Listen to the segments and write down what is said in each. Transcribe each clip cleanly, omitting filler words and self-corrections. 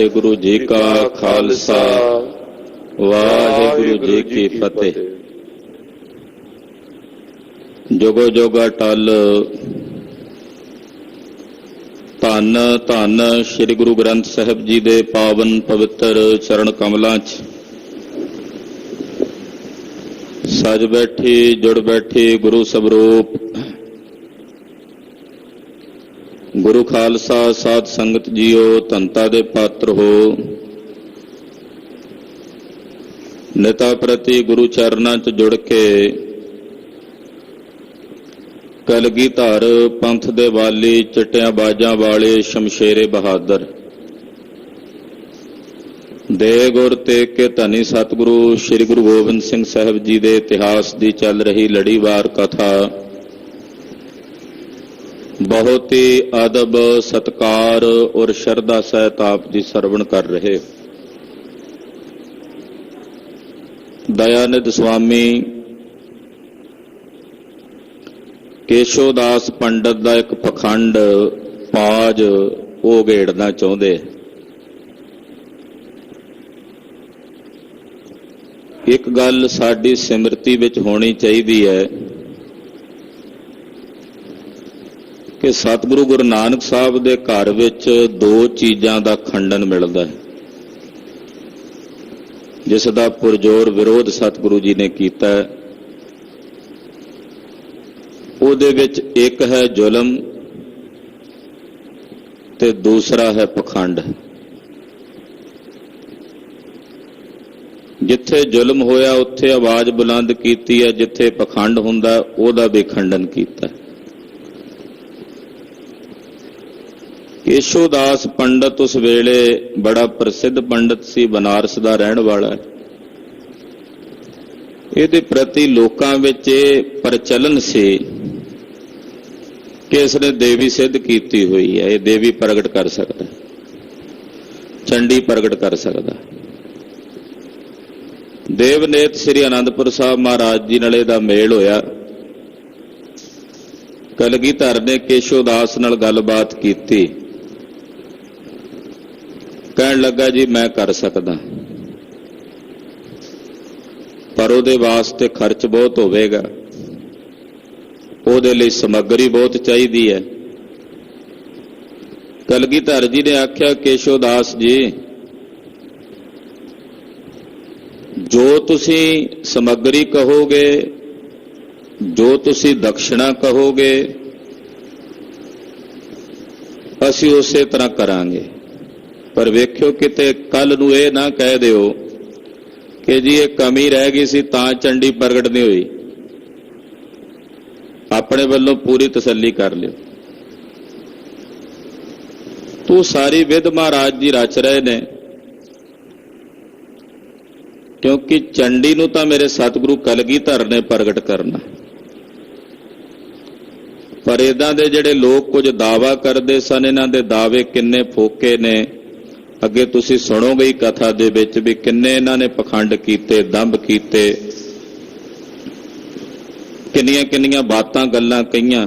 वाहिगुरु जी का खालसा वाहिगुरु जी की फतेह। जुगो जुग अटल धन धन श्री गुरु ग्रंथ साहिब जी दे पावन पवित्र चरण कमलों सज बैठी जुड़ बैठी गुरु स्वरूप गुरु खालसा साध संगत जीओ धनता दे पात्र हो। नेता प्रति गुरु चरणों च जुड़ के कलगीधर पंथ दे वाली चिट्टियां बाजां वाले शमशेरे बहादुर दे गुर तेग के धनी सतगुरु श्री गुरु गोबिंद सिंह साहिब जी दे इतिहास की चल रही लड़ीवार कथा बहुत ही अदब सत्कार और श्रद्धा सहित आप जी श्रवण कर रहे। दयानिध स्वामी केशोदास पंडित का एक पखंड पाज वो घेड़ना चाहते। एक गल साडी सिमरती विच होनी चाहिए है कि सतगुरु गुरु नानक साहब दे घर विच दो चीज़ां दा खंडन मिलदा है, जिसका पुरजोर विरोध सतगुरु जी ने कीता है। ਉਹਦੇ ਵਿੱਚ एक है जुलम ते दूसरा है पखंड। जिथे जुलम होया उत्थे आवाज बुलंद कीती है, जिथे पखंड हुंदा ਉਹਦਾ भी खंडन कीता। केशोदास पंडित उस वेले बड़ा प्रसिद्ध पंडित सी, बनारस का रहन वाला है। ਇਹਦੇ प्रति लोकां विच प्रचलन से कि इसने देवी सिद्ध की हुई है, ये देवी प्रगट कर सकता, चंडी प्रगट कर सकता। देवनेत श्री आनंदपुर साहब महाराज जी नाले दा मेल होया। कलगीधर ने केशोदास नाल गलबात की, कहन लगा जी मैं कर सकदा, पर उहदे वास्ते खर्च बहुत होवेगा, ਉਹਦੇ ਲਈ ਸਮੱਗਰੀ बहुत चाहिए है। कलगीधर जी ने आख्या केशोदास जी जो तुसी समग्री कहोगे, जो तुसी दक्षिणा कहोगे, असी उसे तरह करांगे, पर वेख्यो किते कल नूं ये ना कह दिओ कि जी ये कमी रह गई सी तां चंडी प्रगट नहीं हुई। अपने वालों पूरी तसल्ली कर लियो। तू सारी विध महाराज जी रच रहे ने, क्योंकि चंडी नूं तां मेरे सतगुरु कलगीधर ने प्रगट करना, पर इदां दे जिहड़े लोग कुछ दावा करते सन, इन्हां दे दावे किन्ने फोके ने। अगे तुसीं सुणोगे ही कथा दे विच भी किन्ने इन्हां ने पखंड कीते, दंभ कीते, किन्नियां किन्नियां बातां गल्लां कहीआं।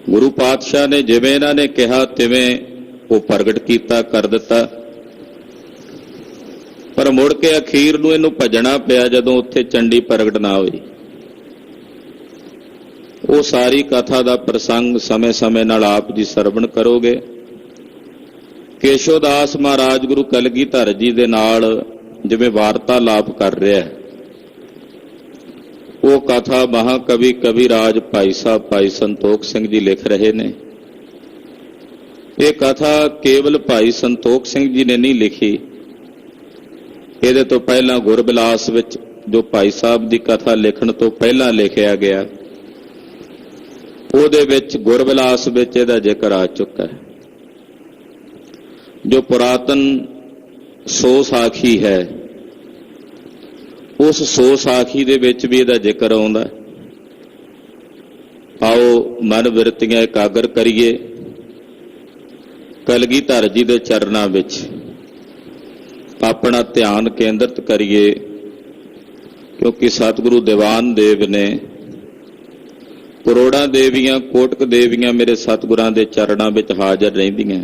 गुरु पातशाह ने जिवें इन्हां ने कहा तिवें वो प्रगट कीता, कर दिता, पर मुड़ के अखीर नूं इहनूं भजना पिया जदों उत्थे चंडी प्रगट ना हुई। वो सारी कथा दा प्रसंग समय समय नाल आप जी सरवण करोगे। केशोदास महाराज गुरु कलगीधर जी दे नाल जिवें वार्तालाप कर रहा है, वो कथा महाकवि कविराज भाई साहब भाई संतोख सिंह जी लिख रहे ने। ये कथा केवल भाई संतोख सिंह जी ने नहीं लिखी, ये तो पहला गुरबिलास विच जो भाई साहब की कथा लिखण तो पहला लिखिया गया, ਉਹਦੇ ਵਿੱਚ गुरबिलास ਵਿੱਚ ਇਹਦਾ ਜ਼ਿਕਰ आ चुका है। जो पुरातन सो साखी है, उस सो साखी दे विच भी इहदा जिक्र आउंदा। आओ मन बिरतियां एकागर करिए, कलगीधर जी दे चरनां विच अपना ध्यान केंद्रित करिए, क्योंकि सतगुरु दीवान देव ने करोड़ां देवियां कोटक देवियां मेरे सतगुरां दे चरणां विच हाज़र रहिंदियां।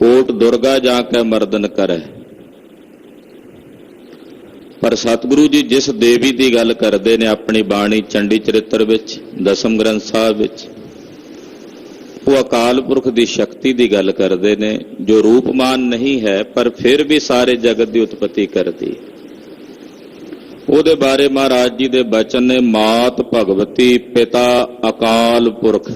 कोट दुर्गा जाके मर्दन करे। पर सतगुरु जी जिस देवी की गल करते ने अपनी बाणी चंडी चरित्र विच, दसम ग्रंथ साहिब विच, वो अकाल पुरख की शक्ति की गल करते ने, जो रूपमान नहीं है पर फिर भी सारे जगत की उत्पत्ति करती। ਉਹਦੇ बारे महाराज जी के बचन ने, मात भगवती पिता अकाल पुरख।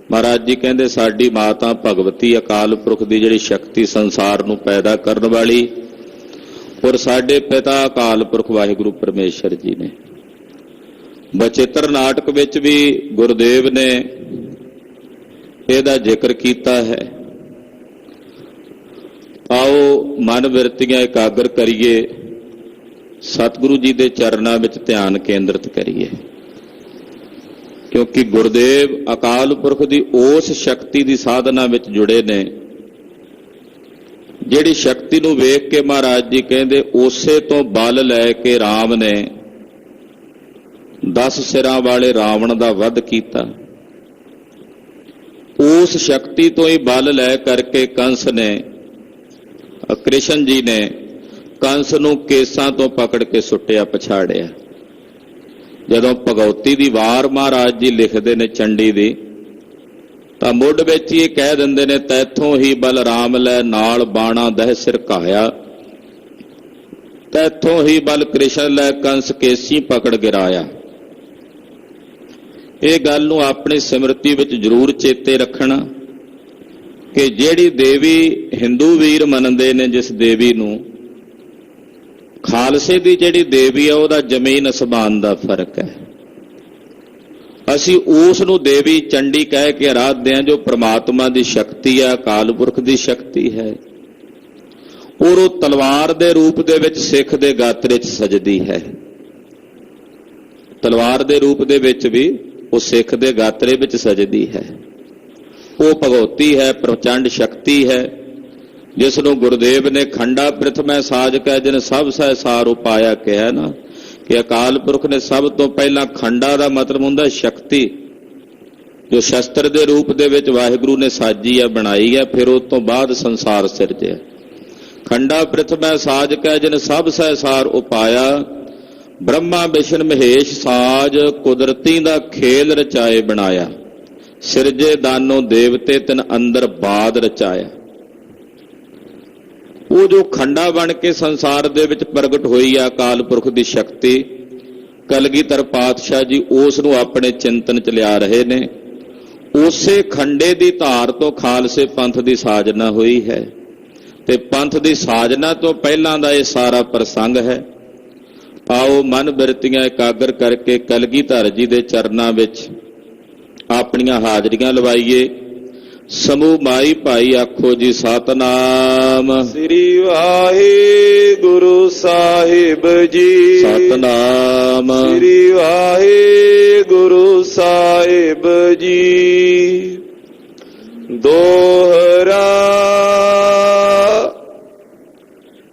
महाराज जी कहते साडी माता भगवती अकाल पुरख की जिहड़ी शक्ति संसार नूं पैदा करन वाली, और साडे पिता अकाल पुरख वाहिगुरु परमेश्वर जी ने। बचित्र नाटक विच भी गुरुदेव ने ਇਹਦਾ ਜ਼ਿਕਰ ਕੀਤਾ है। आओ मन बिरतियां एकाग्र करिए, सतगुरु जी के चरणों में ध्यान केंद्रित करिए, क्योंकि गुरुदेव अकाल पुरख की उस शक्ति की साधना में जुड़े ने, जिहड़ी शक्ति नूं वेख के महाराज जी कहते उसे तो बल लैके राम ने 10 सिरां वाले रावण का वध किया। उस शक्ति तो ही बल लै करके कंस ने, कृष्ण जी ने कंस नूं केसां तो पकड़ के सुट्टिया पछाड़िया। जदों भगवती दी वार महाराज जी लिखते ने चंडी दी, तां मुੱਢ विच ही कह दिंदे ने, तैथों ही बल राम लै नाल बाणा दह सिर घाया, तैथों ही बल कृष्ण लै कंस केसी पकड़ गिराया। ਇਹ ਗੱਲ ਨੂੰ ਆਪਣੀ ਸਿਮਰਤੀ ਵਿੱਚ ਜ਼ਰੂਰ ਚੇਤੇ ਰੱਖਣਾ ਕਿ ਜਿਹੜੀ ਦੇਵੀ ਹਿੰਦੂ ਵੀਰ ਮੰਨਦੇ ਨੇ, ਜਿਸ ਦੇਵੀ ਨੂੰ, ਖਾਲਸੇ ਦੀ ਜਿਹੜੀ ਦੇਵੀ ਆ ਉਹਦਾ ਜ਼ਮੀਨ ਅਸਮਾਨ ਦਾ ਫਰਕ ਹੈ। ਅਸੀਂ ਉਸ ਨੂੰ ਦੇਵੀ ਚੰਡੀ ਕਹਿ ਕੇ ਆਰਾਧਦੇ ਹਾਂ, ਜੋ ਪ੍ਰਮਾਤਮਾ ਦੀ ਸ਼ਕਤੀ ਹੈ, ਅਕਾਲ ਪੁਰਖ ਦੀ ਸ਼ਕਤੀ ਹੈ, ਔਰ ਉਹ ਤਲਵਾਰ ਦੇ ਰੂਪ ਦੇ ਵਿੱਚ ਸਿੱਖ ਦੇ ਗਾਤਰੇ 'ਚ ਸਜਦੀ ਹੈ। ਤਲਵਾਰ ਦੇ ਰੂਪ ਦੇ ਵਿੱਚ ਵੀ ਉਹ ਸਿੱਖ ਦੇ ਗਾਤਰੇ ਵਿੱਚ ਸਜਦੀ ਹੈ। ਉਹ ਭਗਵਤੀ ਹੈ, ਪ੍ਰਚੰਡ ਸ਼ਕਤੀ ਹੈ, ਜਿਸ ਨੂੰ ਗੁਰਦੇਵ ਨੇ ਖੰਡਾ ਪ੍ਰਿਥਮੈ ਸਾਜ ਕੈ ਜਿਨ ਸਭ ਸਹਿ ਸਾਰ ਉਪਾਇਆ ਕਿਹਾ ਨਾ, ਕਿ ਅਕਾਲ ਪੁਰਖ ਨੇ ਸਭ ਤੋਂ ਪਹਿਲਾਂ, ਖੰਡਾ ਦਾ ਮਤਲਬ ਹੁੰਦਾ ਸ਼ਕਤੀ, ਜੋ ਸ਼ਸਤਰ ਦੇ ਰੂਪ ਦੇ ਵਿੱਚ ਵਾਹਿਗੁਰੂ ਨੇ ਸਾਜੀ ਹੈ, ਬਣਾਈ ਹੈ, ਫਿਰ ਉਸ ਤੋਂ ਬਾਅਦ ਸੰਸਾਰ ਸਿਰਜਿਆ। ਖੰਡਾ ਪ੍ਰਿਥਮੈ ਸਾਜ ਕੈ ਜਿਨ ਸਭ ਸਹਿ ਸਾਰ ਉਪਾਇਆ, ब्रह्मा विष्णु महेश साज कुदरती दा खेल रचाए बनाया, सिरजे दानो देवते तिन अंदर बाद रचाया। वो जो खंडा बन के संसार दे विच प्रगट होई है अकाल पुरख की शक्ति, कलगीधर पातशाह जी उस नूं अपने चिंतन च लिया रहे ने। उसे खंडे की धार तो खालसे पंथ की साजना हुई है, ते पंथ की साजना तो पहलां दा ये सारा प्रसंग है। आओ मन बिरतियां एकाग्र करके कलगीधर जी के चरणों में अपनियां हाजरियां लवाइए। समूह माई भाई आखो जी सतनाम श्री वाहिगुरु साहिब जी, सतनाम श्री वाहिगुरु साहिब जी। दोहरा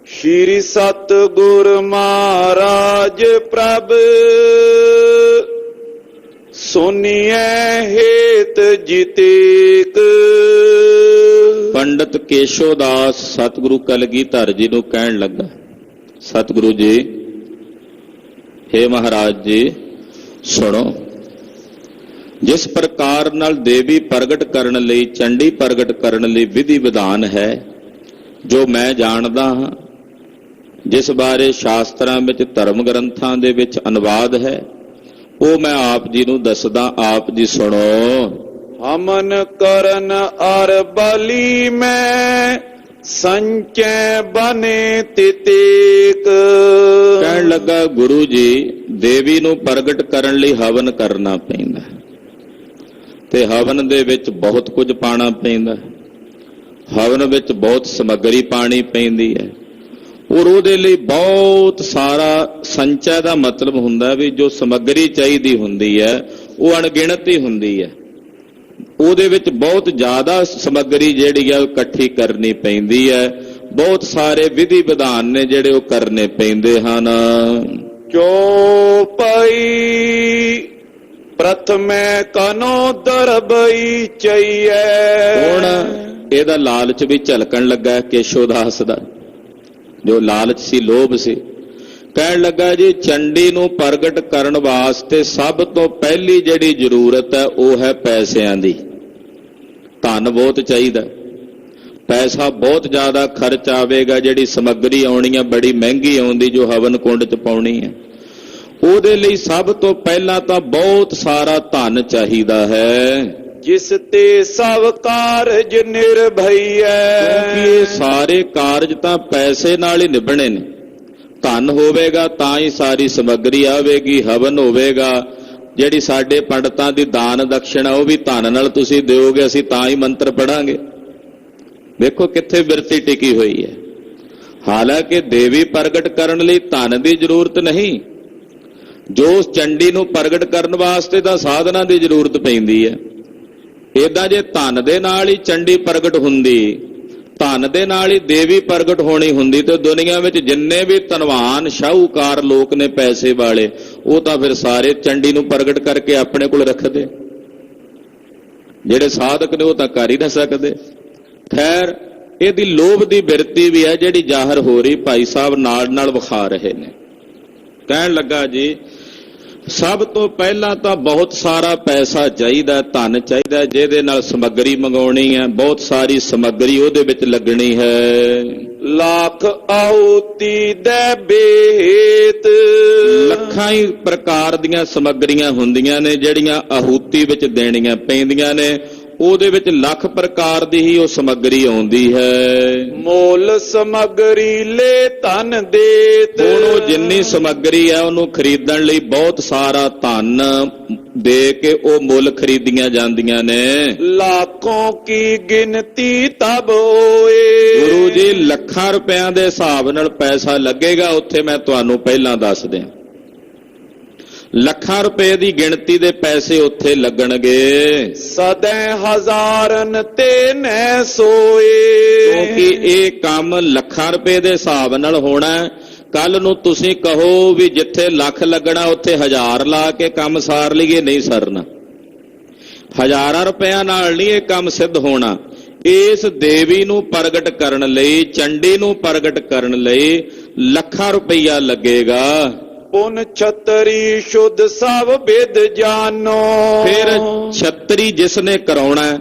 श्री सतगुर महाराज प्रभ, सुनिए हेत जितेक। पंडित केशोदास सतगुरु कलगीधर जी नूं कहण लगा, सतगुरु जी, हे महाराज जी सुनो, जिस प्रकार नाल देवी प्रगट करन लई, चंडी प्रगट करन लई विधि विधान है, जो मैं जानदा हां, जिस बारे शास्त्रां विच धर्म ग्रंथां दे विच अनुवाद है, वो मैं आप जी नूं दसदा, आप जी सुनो। हमन करन अर बली में संचय बने तितेक। कहण लगा गुरु जी, देवी नूं प्रगट करन लई हवन करना पैंदा, ते हवन दे विच बहुत कुछ पाना पैंदा, हवन विच बहुत समग्री पानी पैंदी है, और ਉਹਦੇ ਲਈ बहुत सारा संचय ਦਾ मतलब ਹੁੰਦਾ ਵੀ ਜੋ ਸਮੱਗਰੀ ਚਾਹੀਦੀ ਹੁੰਦੀ ਹੈ ਉਹ ਅਣਗਿਣਤ ਹੀ ਹੁੰਦੀ ਹੈ। ਉਹਦੇ ਵਿੱਚ ਬਹੁਤ ਜ਼ਿਆਦਾ ਸਮੱਗਰੀ ਜਿਹੜੀ ਹੈ ਉਹ ਇਕੱਠੀ ਕਰਨੀ ਪੈਂਦੀ ਹੈ, ਬਹੁਤ ਸਾਰੇ ਵਿਧੀ ਵਿਧਾਨ ਨੇ ਜਿਹੜੇ ਉਹ ਕਰਨੇ ਪੈਂਦੇ ਹਨ। ਚੌਪਈ ਪ੍ਰਥਮੇ ਕਨੋ ਦਰਬਈ ਚਈਏ। ਹੁਣ ਇਹਦਾ ਲਾਲਚ ਵੀ ਝਲਕਣ ਲੱਗਾ ਕੇਸ਼ੋਦਾਸ ਦਾ, ਜੋ ਲਾਲਚ ਸੀ, ਲੋਭ ਸੀ। ਕਹਿਣ ਲੱਗਾ ਜੀ ਚੰਡੀ ਨੂੰ ਪ੍ਰਗਟ ਕਰਨ ਵਾਸਤੇ ਸਭ ਤੋਂ ਪਹਿਲੀ ਜਿਹੜੀ ਜ਼ਰੂਰਤ ਹੈ ਉਹ ਹੈ ਪੈਸਿਆਂ ਦੀ। ਧਨ ਬਹੁਤ ਚਾਹੀਦਾ, ਪੈਸਾ ਬਹੁਤ ਜ਼ਿਆਦਾ ਖਰਚ ਆਵੇਗਾ। ਜਿਹੜੀ ਸਮੱਗਰੀ ਆਉਣੀ ਹੈ ਬੜੀ ਮਹਿੰਗੀ ਆਉਂਦੀ, ਜੋ ਹਵਨ ਕੁੰਡ 'ਚ ਪਾਉਣੀ ਹੈ, ਉਹਦੇ ਲਈ ਸਭ ਤੋਂ ਪਹਿਲਾਂ ਤਾਂ ਬਹੁਤ ਸਾਰਾ ਧਨ ਚਾਹੀਦਾ ਹੈ। ਜਿਸ ਤੇ ਸਭ ਕਾਰਜ ਨਿਰਭਈਐ, ਕਿਉਂਕਿ ਇਹ ਸਾਰੇ ਕਾਰਜ ਤਾਂ ਪੈਸੇ ਨਾਲ ਹੀ ਨਿਭਣੇ ਨੇ। ਧਨ ਹੋਵੇਗਾ ਤਾਂ ਹੀ ਸਾਰੀ ਸਮੱਗਰੀ ਆਵੇਗੀ, ਹਵਨ ਹੋਵੇਗਾ। ਜਿਹੜੀ ਸਾਡੇ ਪੰਡਤਾਂ ਦੀ ਦਾਨ ਦਕਸ਼ਣਾ ਉਹ ਵੀ ਧਨ ਨਾਲ ਤੁਸੀਂ ਦਿਓਗੇ, ਅਸੀਂ ਤਾਂ ਹੀ ਮੰਤਰ ਪੜਾਂਗੇ। ਵੇਖੋ ਕਿੱਥੇ ਬਿਰਤੀ ਟਿਕੀ ਹੋਈ ਹੈ। ਹਾਲਾਂਕਿ ਦੇਵੀ ਪ੍ਰਗਟ ਕਰਨ ਲਈ ਧਨ ਦੀ ਜ਼ਰੂਰਤ ਨਹੀਂ, ਜੋ ਉਸ ਚੰਡੀ ਨੂੰ ਪ੍ਰਗਟ ਕਰਨ ਵਾਸਤੇ ਤਾਂ ਸਾਧਨਾ ਦੀ ਜ਼ਰੂਰਤ ਪੈਂਦੀ ਹੈ। ਏਦਾਂ ਜੇ ਧਨ ਦੇ ਨਾਲ ਹੀ ਚੰਡੀ ਪ੍ਰਗਟ ਹੁੰਦੀ, ਧਨ ਦੇ ਨਾਲ ਹੀ ਦੇਵੀ ਪ੍ਰਗਟ ਹੋਣੀ ਹੁੰਦੀ, ਤੇ ਦੁਨੀਆ ਵਿੱਚ ਜਿੰਨੇ ਵੀ ਧਨਵਾਨ ਸ਼ਾਹੂਕਾਰ ਲੋਕ ਨੇ ਪੈਸੇ ਵਾਲੇ, ਉਹ ਤਾਂ ਫਿਰ ਸਾਰੇ ਚੰਡੀ ਨੂੰ ਪ੍ਰਗਟ ਕਰਕੇ ਆਪਣੇ ਕੋਲ ਰੱਖਦੇ। ਜਿਹੜੇ ਸਾਧਕ ਨੇ ਉਹ ਤਾਂ ਕਰ ਹੀ ਨਾ ਸਕਦੇ। ਖੈਰ, ਇਹਦੀ ਲੋਭ ਦੀ ਬਿਰਤੀ ਵੀ ਹੈ ਜਿਹੜੀ ਜ਼ਾਹਰ ਹੋ ਰਹੀ, ਭਾਈ ਸਾਹਿਬ ਨਾਲ ਨਾਲ ਵਿਖਾ ਰਹੇ ਨੇ। ਕਹਿਣ ਲੱਗਾ ਜੀ ਸਭ ਤੋਂ ਪਹਿਲਾਂ ਤਾਂ ਬਹੁਤ ਸਾਰਾ ਪੈਸਾ ਚਾਹੀਦਾ, ਧਨ ਚਾਹੀਦਾ, ਜਿਹਦੇ ਨਾਲ ਸਮੱਗਰੀ ਮੰਗਾਉਣੀ ਹੈ, ਬਹੁਤ ਸਾਰੀ ਸਮੱਗਰੀ ਉਹਦੇ ਵਿੱਚ ਲੱਗਣੀ ਹੈ। ਲੱਖ ਆਹੁਤੀ ਦੇ ਬੇਤ, ਲੱਖਾਂ ਹੀ ਪ੍ਰਕਾਰ ਦੀਆਂ ਸਮੱਗਰੀਆਂ ਹੁੰਦੀਆਂ ਨੇ ਜਿਹੜੀਆਂ ਆਹੂਤੀ ਵਿੱਚ ਦੇਣੀਆਂ ਪੈਂਦੀਆਂ ਨੇ। ਉਹਦੇ ਵਿੱਚ ਲੱਖ ਪ੍ਰਕਾਰ ਦੀ ਹੀ ਉਹ ਸਮੱਗਰੀ ਆਉਂਦੀ ਹੈ। ਮੋਲ ਸਮੱਗਰੀ ਲੈ ਧਨ ਦੇਤ, ਹੁਣ ਉਹ ਜਿੰਨੀ ਸਮੱਗਰੀ ਹੈ ਉਹਨੂੰ ਖਰੀਦਣ ਲਈ ਬਹੁਤ ਸਾਰਾ ਧਨ ਦੇ ਕੇ ਉਹ ਮੁੱਲ ਖਰੀਦੀਆਂ ਜਾਂਦੀਆਂ ਨੇ। ਲੱਖੋਂ ਕੀ ਗਿਣਤੀ ਤਬ ਹੋਏ, ਗੁਰੂ ਜੀ ਲੱਖਾਂ ਰੁਪਇਆਂ ਦੇ ਹਿਸਾਬ ਨਾਲ ਪੈਸਾ ਲੱਗੇਗਾ। ਉੱਥੇ ਮੈਂ ਤੁਹਾਨੂੰ ਪਹਿਲਾਂ ਦੱਸ ਦਿਆਂ, ਲੱਖਾਂ ਰੁਪਏ ਦੀ ਗਿਣਤੀ ਦੇ ਪੈਸੇ ਉੱਥੇ ਲੱਗਣਗੇ। ਸਦੈ ਹਜ਼ਾਰਨ ਤੇ ਨੈ ਸੋਏ, ਕਿਉਂਕਿ ਇਹ ਕੰਮ ਲੱਖਾਂ ਰੁਪਏ ਦੇ ਹਿਸਾਬ ਨਾਲ ਹੋਣਾ। ਕੱਲ ਨੂੰ ਤੁਸੀਂ ਕਹੋ ਵੀ ਜਿੱਥੇ ਲੱਖ ਲੱਗਣਾ ਉੱਥੇ 1000 ਲਾ ਕੇ ਕੰਮ ਸਾਰ ਲਈਏ, ਨਹੀਂ ਸਰਨਾ। ਹਜ਼ਾਰਾਂ ਰੁਪਇਆਂ ਨਾਲ ਨਹੀਂ ਇਹ ਕੰਮ ਸਿੱਧ ਹੋਣਾ। ਇਸ ਦੇਵੀ ਨੂੰ ਪ੍ਰਗਟ ਕਰਨ ਲਈ, ਚੰਡੀ ਨੂੰ ਪ੍ਰਗਟ ਕਰਨ ਲਈ ਲੱਖਾਂ ਰੁਪਈਆ ਲੱਗੇਗਾ। ਪੁਨ ਛਤਰੀ ਸ਼ੁੱਧ ਸਭ ਵਿਦ ਜਾਨੋ, ਫਿਰ ਛਤਰੀ ਜਿਸ ਨੇ ਕਰਾਉਣਾ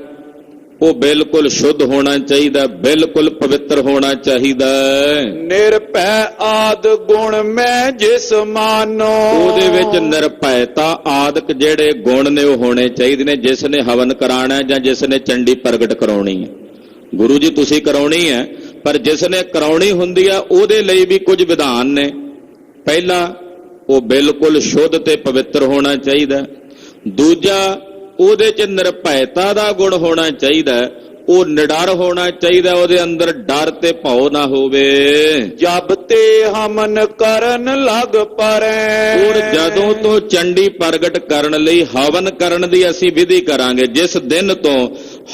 ਉਹ ਬਿਲਕੁਲ ਸ਼ੁੱਧ ਹੋਣਾ ਚਾਹੀਦਾ, ਬਿਲਕੁਲ ਪਵਿੱਤਰ ਹੋਣਾ ਚਾਹੀਦਾ। ਨਿਰਭੈ ਆਦ ਗੁਣ ਮੈਂ ਜਿਸ ਮਾਨੋ, ਉਹਦੇ ਵਿੱਚ ਨਿਰਭੈਤਾ ਆਦਿਕ ਜਿਹੜੇ ਗੁਣ ਨੇ ਉਹ ਹੋਣੇ ਚਾਹੀਦੇ ਨੇ। ਜਿਸ ਨੇ ਹਵਨ ਕਰਾਣਾ ਜਾਂ ਜਿਸ ਨੇ ਚੰਡੀ ਪ੍ਰਗਟ ਕਰਾਉਣੀ ਹੈ, ਗੁਰੂ ਜੀ ਤੁਸੀਂ ਕਰਾਉਣੀ ਹੈ, ਪਰ ਜਿਸ ਨੇ ਕਰਾਉਣੀ ਹੁੰਦੀ ਆ ਉਹਦੇ ਲਈ ਵੀ ਕੁਝ ਵਿਧਾਨ ਨੇ। ਪਹਿਲਾ, ਉਹ ਬਿਲਕੁਲ ਸ਼ੁੱਧ ਤੇ ਪਵਿੱਤਰ ਹੋਣਾ ਚਾਹੀਦਾ। ਦੂਜਾ, ਉਹਦੇ 'ਚ ਨਿਰਭੈਤਾ ਦਾ ਗੁਣ ਹੋਣਾ ਚਾਹੀਦਾ, ਉਹ ਨਿਡਰ ਹੋਣਾ ਚਾਹੀਦਾ, ਉਹਦੇ ਅੰਦਰ ਡਰ ਤੇ ਭਉ ਨਾ ਹੋਵੇ। ਜਬ ਤੇ ਹਮਨ ਕਰਨ ਲਗ ਪਰੈ, ਔਰ ਜਦੋਂ ਤੋਂ ਚੰਡੀ ਪ੍ਰਗਟ ਕਰਨ ਲਈ ਹਵਨ ਕਰਨ ਦੀ ਅਸੀਂ ਵਿਧੀ ਕਰਾਂਗੇ, ਜਿਸ ਦਿਨ ਤੋਂ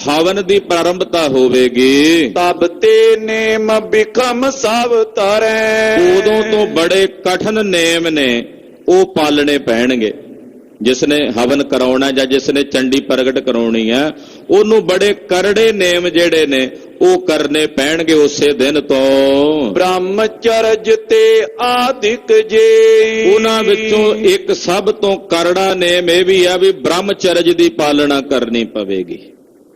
ਹਵਨ ਦੀ ਪ੍ਰਾਰੰਭਤਾ ਹੋਵੇਗੀ, ਤਬ ਤੇ ਨੇਮ ਬਿਖਮ ਸਭ ਤਰੈ, ਉਦੋਂ ਤੋਂ ਬੜੇ ਕਠਨ ਨੇਮ ਨੇ ਉਹ ਪਾਲਣੇ ਪੈਣਗੇ। ਜਿਸ ਨੇ ਹਵਨ ਕਰਾਉਣਾ ਜਾਂ ਜਿਸ ਨੇ ਚੰਡੀ ਪ੍ਰਗਟ ਕਰਾਉਣੀ ਹੈ, ਉਹਨੂੰ ਬੜੇ ਕਰੜੇ ਨੇਮ ਜਿਹੜੇ ਨੇ ਉਹ ਕਰਨੇ ਪੈਣਗੇ ਉਸੇ ਦਿਨ ਤੋਂ। ਬ੍ਰਹਮਚਰਜ ਤੇ ਆਦਿਕ ਜੇ, ਉਹਨਾਂ ਵਿੱਚੋਂ ਇੱਕ ਸਭ ਤੋਂ ਕਰੜਾ ਨੇਮ ਇਹ ਵੀ ਆ ਵੀ ਬ੍ਰਹਮਚਰਜ ਦੀ ਪਾਲਣਾ ਕਰਨੀ ਪਵੇਗੀ।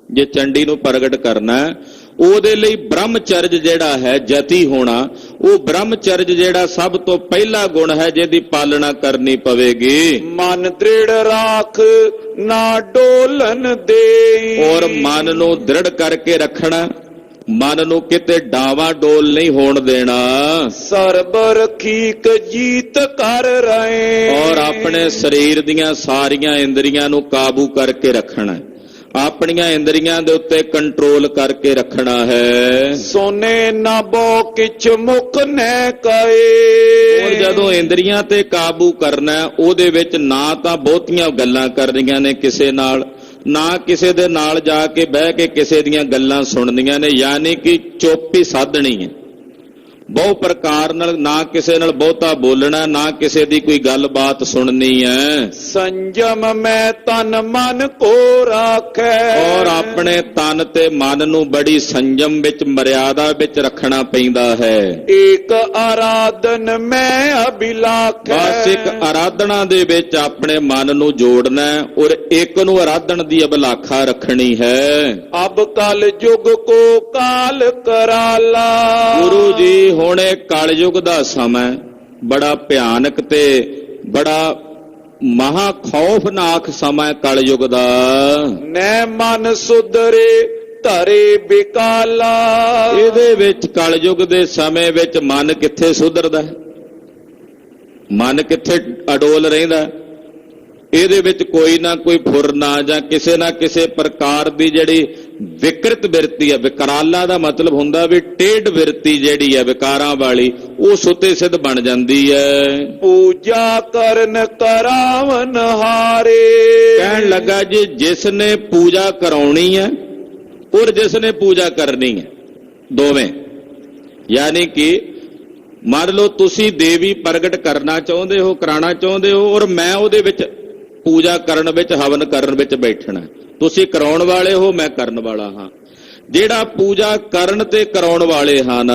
ਜੇ ਚੰਡੀ ਨੂੰ ਪ੍ਰਗਟ ਕਰਨਾ ਉਹਦੇ ਲਈ ਬ੍ਰਹਮਚਰਜ ਜਿਹੜਾ ਹੈ, ਜਤੀ ਹੋਣਾ, ਉਹ ਬ੍ਰਹਮਚਰਜ ਜਿਹੜਾ ਸਭ ਤੋਂ ਪਹਿਲਾ ਗੁਣ ਹੈ ਜਿਹਦੀ ਪਾਲਣਾ ਕਰਨੀ ਪਵੇਗੀ। ਮਨ ਦ੍ਰਿੜ ਰਾਖ ਨਾ ਡੋਲਨ ਦੇ, ਔਰ ਮਨ ਨੂੰ ਦ੍ਰਿੜ ਕਰਕੇ ਰੱਖਣਾ, ਮਨ ਨੂੰ ਕਿਤੇ ਡਾਵਾ ਡੋਲ ਨਹੀਂ ਹੋਣ ਦੇਣਾ। ਸਰਬ ਰਖੀਕ ਜੀਤ ਕਰ ਰਹੇ, ਔਰ ਆਪਣੇ ਸਰੀਰ ਦੀਆਂ ਸਾਰੀਆਂ ਇੰਦਰੀਆਂ ਨੂੰ ਕਾਬੂ ਕਰਕੇ ਰੱਖਣਾ, ਆਪਣੀਆਂ ਇੰਦਰੀਆਂ ਦੇ ਉੱਤੇ ਕੰਟਰੋਲ ਕਰਕੇ ਰੱਖਣਾ ਹੈ। ਸੋਨੇ ਨਾ ਬੋ ਕਿਛ ਮੁਖ ਨੈ ਕਏ, ਔਰ ਜਦੋਂ ਇੰਦਰੀਆਂ ਤੇ ਕਾਬੂ ਕਰਨਾ ਉਹਦੇ ਵਿੱਚ ਨਾ ਤਾਂ ਬਹੁਤੀਆਂ ਗੱਲਾਂ ਕਰਨੀਆਂ ਨੇ ਕਿਸੇ ਨਾਲ, ਨਾ ਕਿਸੇ ਦੇ ਨਾਲ ਜਾ ਕੇ ਬਹਿ ਕੇ ਕਿਸੇ ਦੀਆਂ ਗੱਲਾਂ ਸੁਣਨੀਆਂ ਨੇ, ਯਾਨੀ ਕਿ ਚੁੱਪ ਹੀ ਸਾਧਣੀ ਹੈ। ਬਹੁ ਪ੍ਰਕਾਰ ਨਾਲ, ਨਾ ਕਿਸੇ ਨਾਲ ਬਹੁਤਾ ਬੋਲਣਾ, ਨਾ ਕਿਸੇ ਦੀ ਕੋਈ ਗੱਲਬਾਤ ਸੁਣਨੀ ਹੈ। ਸੰਜਮ ਮੈਂ ਤਨ ਮਨ ਕੋ ਰਾਖੈ, ਔਰ ਆਪਣੇ ਤਨ ਤੇ ਮਨ ਨੂੰ ਬੜੀ ਸੰਜਮ ਵਿੱਚ, ਮਰਿਆਦਾ ਵਿੱਚ ਰੱਖਣਾ ਪੈਂਦਾ ਹੈ। ਏਕ ਆਰਾਧਨ ਮੈਂ ਅਭਿਲਾਖੈ, ਬਸ ਇੱਕ ਆਰਾਧਨਾ ਦੇ ਵਿੱਚ ਆਪਣੇ ਮਨ ਨੂੰ ਜੋੜਨਾ ਔਰ ਇੱਕ ਨੂੰ ਆਰਾਧਨ ਦੀ ਅਭਿਲਾਖਾ ਰੱਖਣੀ ਹੈ। ਅਬ ਕਲ ਯੁਗ ਕੋ ਕਾਲ ਕਰਾਲਾ, ਗੁਰੂ ਜੀ ਹੁਣ ਇਹ ਕਲਯੁਗ ਦਾ ਸਮਾਂ ਬੜਾ ਭਿਆਨਕ ਤੇ ਬੜਾ ਮਹਾ ਖੌਫਨਾਕ ਸਮਾਂ ਕਲਯੁਗ ਦਾ। ਨੈ ਮਨ ਸੁਧਰੇ ਧਰੇ ਬਿਕਾਲਾ, ਇਹਦੇ ਵਿੱਚ ਕਲਯੁਗ ਦੇ ਸਮੇਂ ਵਿੱਚ ਮਨ ਕਿੱਥੇ ਸੁਧਰਦਾ, ਮਨ ਕਿੱਥੇ ਅਡੋਲ ਰਹਿੰਦਾ। ਇਹਦੇ ਵਿੱਚ ਕੋਈ ਨਾ ਕੋਈ ਫੁਰਨਾ ਜਾਂ ਕਿਸੇ ਨਾ ਕਿਸੇ ਪ੍ਰਕਾਰ ਦੀ ਜਿਹੜੀ ਵਿਕਰਤ ਬਿਰਤੀ ਹੈ, ਵਿਕਰਾਲਾ ਦਾ ਮਤਲਬ ਹੁੰਦਾ ਵੀ ਟੇਢ ਬਿਰਤੀ ਜਿਹੜੀ ਹੈ ਵਿਕਾਰਾਂ ਵਾਲੀ, ਉਹ ਸੁੱਤੇ ਸਿੱਧ ਬਣ ਜਾਂਦੀ ਹੈ। ਪੂਜਾ ਕਰਨ ਕਰਾਵਨ ਹਾਰੇ, ਕਹਿਣ ਲੱਗਾ ਜੀ ਜਿਸ ਨੇ ਪੂਜਾ ਕਰਾਉਣੀ ਹੈ ਔਰ ਜਿਸ ਨੇ ਪੂਜਾ ਕਰਨੀ ਹੈ, ਦੋਵੇਂ। ਯਾਨੀ ਕਿ ਮੰਨ ਲਓ ਤੁਸੀਂ ਦੇਵੀ ਪ੍ਰਗਟ ਕਰਨਾ ਚਾਹੁੰਦੇ ਹੋ, ਕਰਾਉਣਾ ਚਾਹੁੰਦੇ ਹੋ, ਔਰ ਮੈਂ ਉਹਦੇ ਵਿੱਚ ਪੂਜਾ ਕਰਨ ਵਿੱਚ, ਹਵਨ ਕਰਨ ਵਿੱਚ ਬੈਠਣਾ। ਤੁਸੀਂ ਕਰਾਉਣ ਵਾਲੇ ਹੋ, ਮੈਂ ਕਰਨ ਵਾਲਾ ਹਾਂ। ਜਿਹੜਾ ਪੂਜਾ ਕਰਨ ਤੇ ਕਰਾਉਣ ਵਾਲੇ ਹਨ,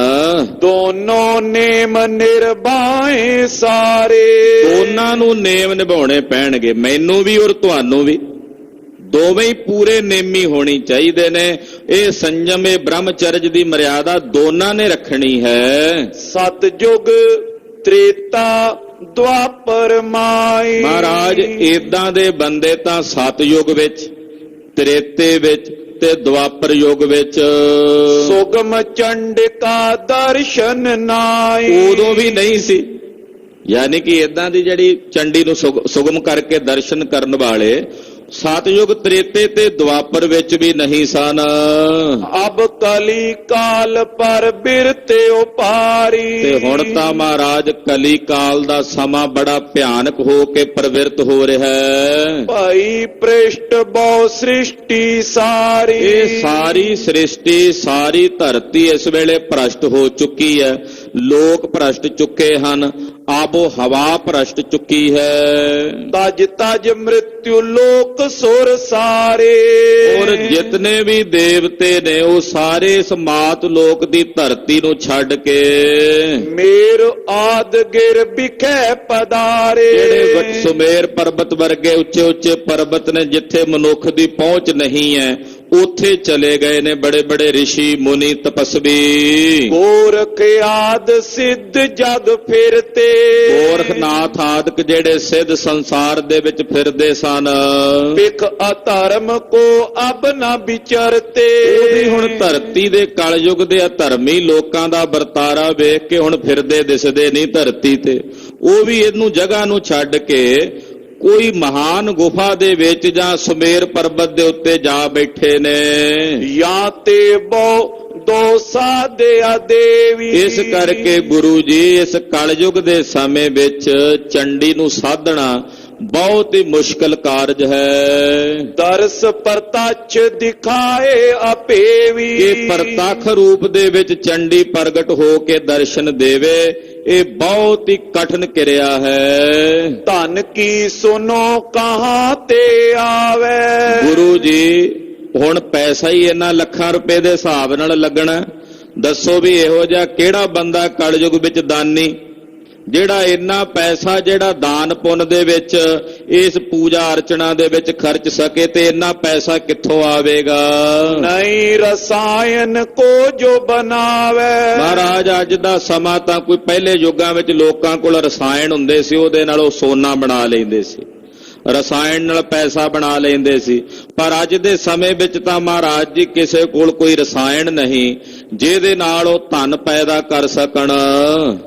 ਦੋਨੋਂ ਨੇਮ ਨਿਰਭਾਏ ਸਾਰੇ, ਦੋਨਾਂ ਨੂੰ ਨੇਮ ਨਿਭਾਉਣੇ ਪੈਣਗੇ, ਮੈਨੂੰ ਵੀ ਔਰ ਤੁਹਾਨੂੰ ਵੀ। ਦੋਵੇਂ ਹੀ ਪੂਰੇ ਨੇਮੀ ਹੋਣੀ ਚਾਹੀਦੇ ਨੇ। ਇਹ ਸੰਜਮ, ਇਹ ਬ੍ਰਹਮਚਰਜ ਦੀ ਮਰਿਆਦਾ ਦੋਨਾਂ ਨੇ ਰੱਖਣੀ ਹੈ। ਸਤਜੁਗ ਤ੍ਰੇਤਾ ਦੁਆਪਰ ਮਾਈ, ਮਹਾਰਾਜ ਏਦਾਂ ਦੇ ਬੰਦੇ ਤਾਂ ਸਤਯੁਗ ਵਿੱਚ, ਤ੍ਰੇਤੇ ਵਿੱਚ ਤੇ ਦੁਆਪਰ ਯੁਗ ਵਿੱਚ ਸੁਗਮ ਚੰਡਿਕਾ ਦਰਸ਼ਨ ਨਾਈ, ਉਦੋਂ ਵੀ ਨਹੀਂ ਸੀ। ਯਾਨੀ ਕਿ ਏਦਾਂ ਦੀ ਜਿਹੜੀ ਚੰਡੀ ਨੂੰ ਸੁਗਮ ਕਰਕੇ ਦਰਸ਼ਨ ਕਰਨ ਵਾਲੇ ਸਤਯੁਗ, ਤ੍ਰੇਤੇ ਤੇ ਦੁਆਪਰ ਵਿੱਚ ਵੀ ਨਹੀਂ ਸਨ। ਅਬ ਕਲੀ ਕਾਲ ਪਰ ਬਿਰਤੇ ਉਪਾਰੀ, ਤੇ ਹੁਣ ਤਾਂ ਮਹਾਰਾਜ ਕਲੀ ਕਾਲ ਦਾ ਸਮਾਂ ਬੜਾ ਭਿਆਨਕ ਹੋ ਕੇ ਪ੍ਰਵਿਰਤ ਹੋ ਰਿਹਾ ਹੈ। ਭਾਈ ਪ੍ਰਿਸ਼ਟ ਬਹੁ ਸ੍ਰਿਸ਼ਟੀ ਸਾਰੀ, ਇਹ ਸਾਰੀ ਸ੍ਰਿਸ਼ਟੀ, ਸਾਰੀ ਧਰਤੀ ਇਸ ਵੇਲੇ ਭ੍ਰਸ਼ਟ ਹੋ ਚੁੱਕੀ ਹੈ। ਲੋਕ ਭ੍ਰਸ਼ਟ ਚੁੱਕੇ ਹਨ, ਆਬੋ ਹਵਾ ਭ੍ਰਸ਼ਟ ਚੁੱਕੀ ਹੈ। ਤਜ ਤਜ ਮ੍ਰਿਤਿਉ ਲੋਕ ਸੁਰ ਸਾਰੇ, ਔਰ ਜਿਤਨੇ ਵੀ ਦੇਵਤੇ ਨੇ ਉਹ ਸਾਰੇ ਇਸ ਮਾਤ ਲੋਕ ਦੀ ਧਰਤੀ ਨੂੰ ਛੱਡ ਕੇ ਮੇਰ ਆਦ ਗਿਰ ਬਿਖੈ ਪਦਾਰੇ, ਜਿਹੜੇ ਸੁਮੇਰ ਪਰਬਤ ਵਰਗੇ ਉੱਚੇ ਉੱਚੇ ਪਰਬਤ ਨੇ, ਜਿੱਥੇ ਮਨੁੱਖ ਦੀ ਪਹੁੰਚ ਨਹੀਂ ਹੈ, ਉੱਥੇ ਚਲੇ ਗਏ ਨੇ ਬੜੇ ਬੜੇ ਰਿਸ਼ੀ ਮੁਨੀ ਤਪਸਵੀ। ਗੋਰਖ ਆਦ ਸਿੱਧ ਜਗ ਫਿਰਤੇ, ਗੋਰਖਨਾਥ ਆਦਿਕ ਜਿਹੜੇ ਸਿੱਧ ਸੰਸਾਰ ਦੇ ਵਿੱਚ ਫਿਰਦੇ ਸਨ। ਬਿਖ ਅਧਰਮ ਕੋ ਅਬ ਨਾ ਵਿਚਰਤੇ, ਉਹ ਵੀ ਹੁਣ ਧਰਤੀ ਦੇ ਕਲਯੁਗ ਦੇ ਅਧਰਮੀ ਲੋਕਾਂ ਦਾ ਵਰਤਾਰਾ ਵੇਖ ਕੇ ਹੁਣ ਫਿਰਦੇ ਦਿਸਦੇ ਨਹੀਂ ਧਰਤੀ ਤੇ। ਉਹ ਵੀ ਇਹਨੂੰ ਜਗ੍ਹਾ ਨੂੰ ਛੱਡ ਕੇ ਕੋਈ ਮਹਾਨ ਗੁਫਾ ਦੇ ਵਿੱਚ ਜਾਂ ਸੁਮੇਰ ਪਰਬਤ ਦੇ ਉੱਤੇ ਜਾ ਬੈਠੇ ਨੇ। ਜਾਂ ਤੇ ਬਹੁ ਦੋ ਸਾਧਿਆ ਦੇਵੀ, ਇਸ ਕਰਕੇ ਗੁਰੂ ਜੀ ਇਸ ਕਲਯੁਗ ਦੇ ਸਮੇਂ ਵਿੱਚ ਚੰਡੀ ਨੂੰ ਸਾਧਣਾ ਬਹੁਤ ਹੀ ਮੁਸ਼ਕਲ ਕਾਰਜ ਹੈ। ਦਰਸ ਪ੍ਰਤੱਛ ਦਿਖਾਏ ਆਪੇਵੀ, ਇਹ ਪ੍ਰਤੱਖ ਰੂਪ ਦੇ ਵਿੱਚ ਚੰਡੀ ਪ੍ਰਗਟ ਹੋ ਕੇ ਦਰਸ਼ਨ ਦੇਵੇ, ਇਹ ਬਹੁਤ ਹੀ ਕਠਿਨ ਕਿਰਿਆ ਹੈ। ਧਨ ਕੀ ਸੁਨੋ ਕਹਾਂ ਤੇ ਆਵੇ, ਗੁਰੂ ਜੀ ਹੁਣ ਪੈਸਾ ਹੀ ਇਹਨਾਂ ਲੱਖਾਂ ਰੁਪਏ ਦੇ ਹਿਸਾਬ ਨਾਲ ਲੱਗਣਾ। ਦੱਸੋ ਵੀ ਇਹੋ ਜਿਹਾ ਕਿਹੜਾ ਬੰਦਾ ਕਲਯੁਗ ਵਿੱਚ ਦਾਨੀ, ਜਿਹੜਾ ਇੰਨਾ ਪੈਸਾ ਜਿਹੜਾ ਦਾਨ ਪੁੰਨ ਦੇ ਵਿੱਚ, ਇਸ ਪੂਜਾ ਅਰਚਨਾ ਦੇ ਵਿੱਚ ਖਰਚ ਸਕੇ, ਤੇ ਇੰਨਾ ਪੈਸਾ ਕਿੱਥੋਂ ਆਵੇਗਾ? ਨਹੀਂ ਰਸਾਇਣ ਕੋ ਜੋ ਬਣਾਵੇ, ਮਹਾਰਾਜ ਅੱਜ ਦਾ ਸਮਾਂ ਤਾਂ ਕੋਈ ਪਹਿਲੇ ਯੁੱਗਾਂ ਵਿੱਚ ਲੋਕਾਂ ਕੋਲ ਰਸਾਇਣ ਹੁੰਦੇ ਸੀ, ਉਹਦੇ ਨਾਲ ਉਹ ਸੋਨਾ ਬਣਾ ਲੈਂਦੇ ਸੀ, ਰਸਾਇਣ ਨਾਲ ਪੈਸਾ ਬਣਾ ਲੈਂਦੇ ਸੀ। ਪਰ ਅੱਜ ਦੇ ਸਮੇਂ ਵਿੱਚ ਤਾਂ ਮਹਾਰਾਜ ਜੀ ਕਿਸੇ ਕੋਲ ਕੋਈ ਰਸਾਇਣ ਨਹੀਂ ਜਿਹਦੇ ਨਾਲ ਉਹ ਧਨ ਪੈਦਾ ਕਰ ਸਕਣ।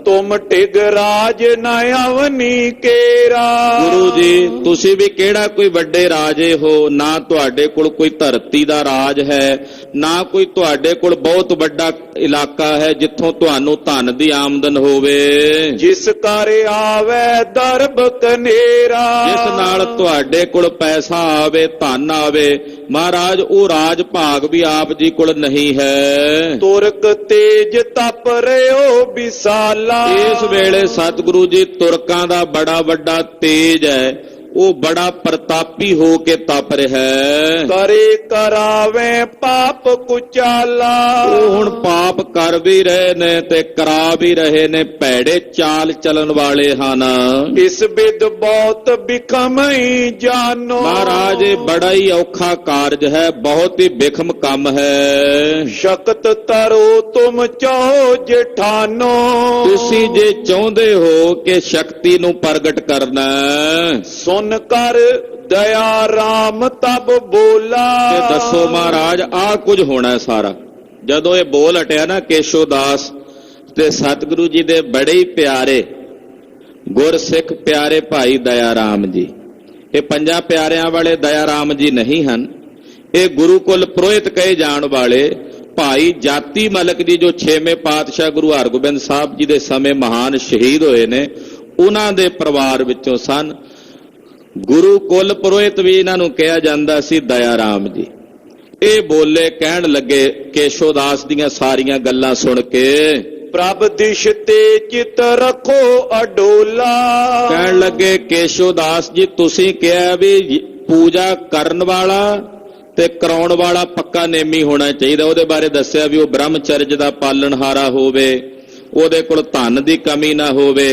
ਤੁਮ ਟਿਗ ਰਾਜ ਨਾ ਅਵਨੀ ਕੇਰਾ, ਗੁਰੂ ਜੀ ਤੁਸੀਂ ਵੀ ਕਿਹੜਾ ਕੋਈ ਵੱਡੇ ਰਾਜੇ ਹੋ, ਨਾ ਤੁਹਾਡੇ ਕੋਲ ਕੋਈ ਧਰਤੀ ਦਾ ਰਾਜ ਹੈ, ਨਾ ਕੋਈ ਤੁਹਾਡੇ ਕੋਲ ਬਹੁਤ ਵੱਡਾ ਇਲਾਕਾ ਹੈ ਜਿੱਥੋਂ ਤੁਹਾਨੂੰ ਧਨ ਦੀ ਆਮਦਨ ਹੋਵੇ। ਜਿਸ ਕਰ ਆਵੇ ਦਰਬ ਕਨੇਰਾ, ਜਿਸ ਨਾਲ ਤੁਹਾਡੇ ਕੋਲ ਪੈਸਾ ਆਵੇ, ਧਨ ਆਵੇ, ਮਹਾਰਾਜ ਉਹ ਰਾਜ ਭਾਗ ਵੀ ਆਪ ਜੀ ਕੋਲ ਨਹੀਂ ਹੈ। ਤੁਰਕ ਤੇਜ ਤਪ ਰਿਓ ਵਿਸਾਲਾ। ਇਸ ਵੇਲੇ ਸਤਿਗੁਰੂ ਜੀ ਤੁਰਕਾਂ ਦਾ ਬੜਾ ਵੱਡਾ ਤੇਜ ਹੈ, ਉਹ ਬੜਾ ਪ੍ਰਤਾਪੀ ਹੋ ਕੇ ਤਪ ਰਿਹਾ ਹੈ। ਕਰੇ ਕਰਾਵੇ ਪਾਪ ਕੁਚਾਲਾ। ਉਹ ਹੁਣ ਪਾਪ ਕਰ ਵੀ ਰਹੇ ਨੇ ਤੇ ਕਰਾ ਵੀ ਰਹੇ ਨੇ, ਭੈੜੇ ਚਾਲ ਚੱਲਣ ਵਾਲੇ ਹਨ। ਇਸ ਬਿਦ ਬਹੁਤ ਬਿਖਮਈ ਜਾਨੋ। ਮਹਾਰਾਜ ਇਹ ਬੜਾ ਹੀ ਔਖਾ ਕਾਰਜ ਹੈ, ਬਹੁਤ ਹੀ ਬਿਖਮ ਕੰਮ ਹੈ। ਸ਼ਕਤ ਤਰੋ ਤੁਮ ਚਾਹੋ ਜਠਾਨੋ। ਤੁਸੀਂ ਜੇ ਚਾਹੁੰਦੇ ਹੋ ਕਿ ਸ਼ਕਤੀ ਨੂੰ ਪ੍ਰਗਟ ਕਰਨਾ, ਸੁਨ ਕਰ ਦਇਆ ਰਾਮ ਤਬ ਬੋਲਾ। ਤੇ ਦੱਸੋ ਮਹਾਰਾਜ ਆਹ ਕੁਝ ਹੋਣਾ ਸਾਰਾ। ਜਦੋਂ ਇਹ ਬੋਲ ਹਟਿਆ ਨਾ ਕੇਸ਼ੋਦਾਸ ਤੇ ਸਤਿਗੁਰੂ ਜੀ ਦੇ ਬੜੇ ਹੀ ਪਿਆਰੇ ਗੁਰਸਿੱਖ ਪਿਆਰੇ ਭਾਈ ਦਇਆ ਰਾਮ ਜੀ, ਇਹ ਪੰਜਾਂ ਪਿਆਰਿਆਂ ਵਾਲੇ ਦਇਆ ਰਾਮ ਜੀ ਨਹੀਂ ਹਨ, ਇਹ ਗੁਰੂ ਕੁਲ ਪੁਰੋਹਿਤ ਕਹੇ ਜਾਣ ਵਾਲੇ ਭਾਈ ਜਾਤੀ ਮਲਕ ਜੀ, ਜੋ 6ਵੇਂ ਪਾਤਸ਼ਾਹ ਗੁਰੂ ਹਰਗੋਬਿੰਦ ਸਾਹਿਬ ਜੀ ਦੇ ਸਮੇਂ ਮਹਾਨ ਸ਼ਹੀਦ ਹੋਏ ਨੇ, ਉਹਨਾਂ ਦੇ ਪਰਿਵਾਰ ਵਿੱਚੋਂ ਸਨ। ਗੁਰੂ ਕੁਲ ਪੁਰੋਹਿਤ ਵੀ ਇਹਨਾਂ ਨੂੰ ਕਿਹਾ ਜਾਂਦਾ ਸੀ ਦਇਆ ਰਾਮ ਜੀ। ਇਹ ਬੋਲੇ, ਕਹਿਣ ਲੱਗੇ ਕੇਸ਼ੋਦਾਸ ਦੀਆਂ ਸਾਰੀਆਂ ਗੱਲਾਂ ਸੁਣ ਕੇ, ਪ੍ਰਭ ਦਿਸ਼ ਤੇ ਚਿਤ ਰੱਖੋ ਅਡੋਲਾ। ਕਹਿਣ ਲੱਗੇ ਕੇਸ਼ੋਦਾਸ ਜੀ ਤੁਸੀਂ ਕਿਹਾ ਵੀ ਪੂਜਾ ਕਰਨ ਵਾਲਾ ਤੇ ਕਰਾਉਣ ਵਾਲਾ ਪੱਕਾ ਨੇਮੀ ਹੋਣਾ ਚਾਹੀਦਾ। ਉਹਦੇ ਬਾਰੇ ਦੱਸਿਆ ਵੀ ਉਹ ਬ੍ਰਹਮਚਰਜ ਦਾ ਪਾਲਣਹਾਰਾ ਹੋਵੇ, ਉਹਦੇ ਕੋਲ ਧਨ ਦੀ ਕਮੀ ਨਾ ਹੋਵੇ।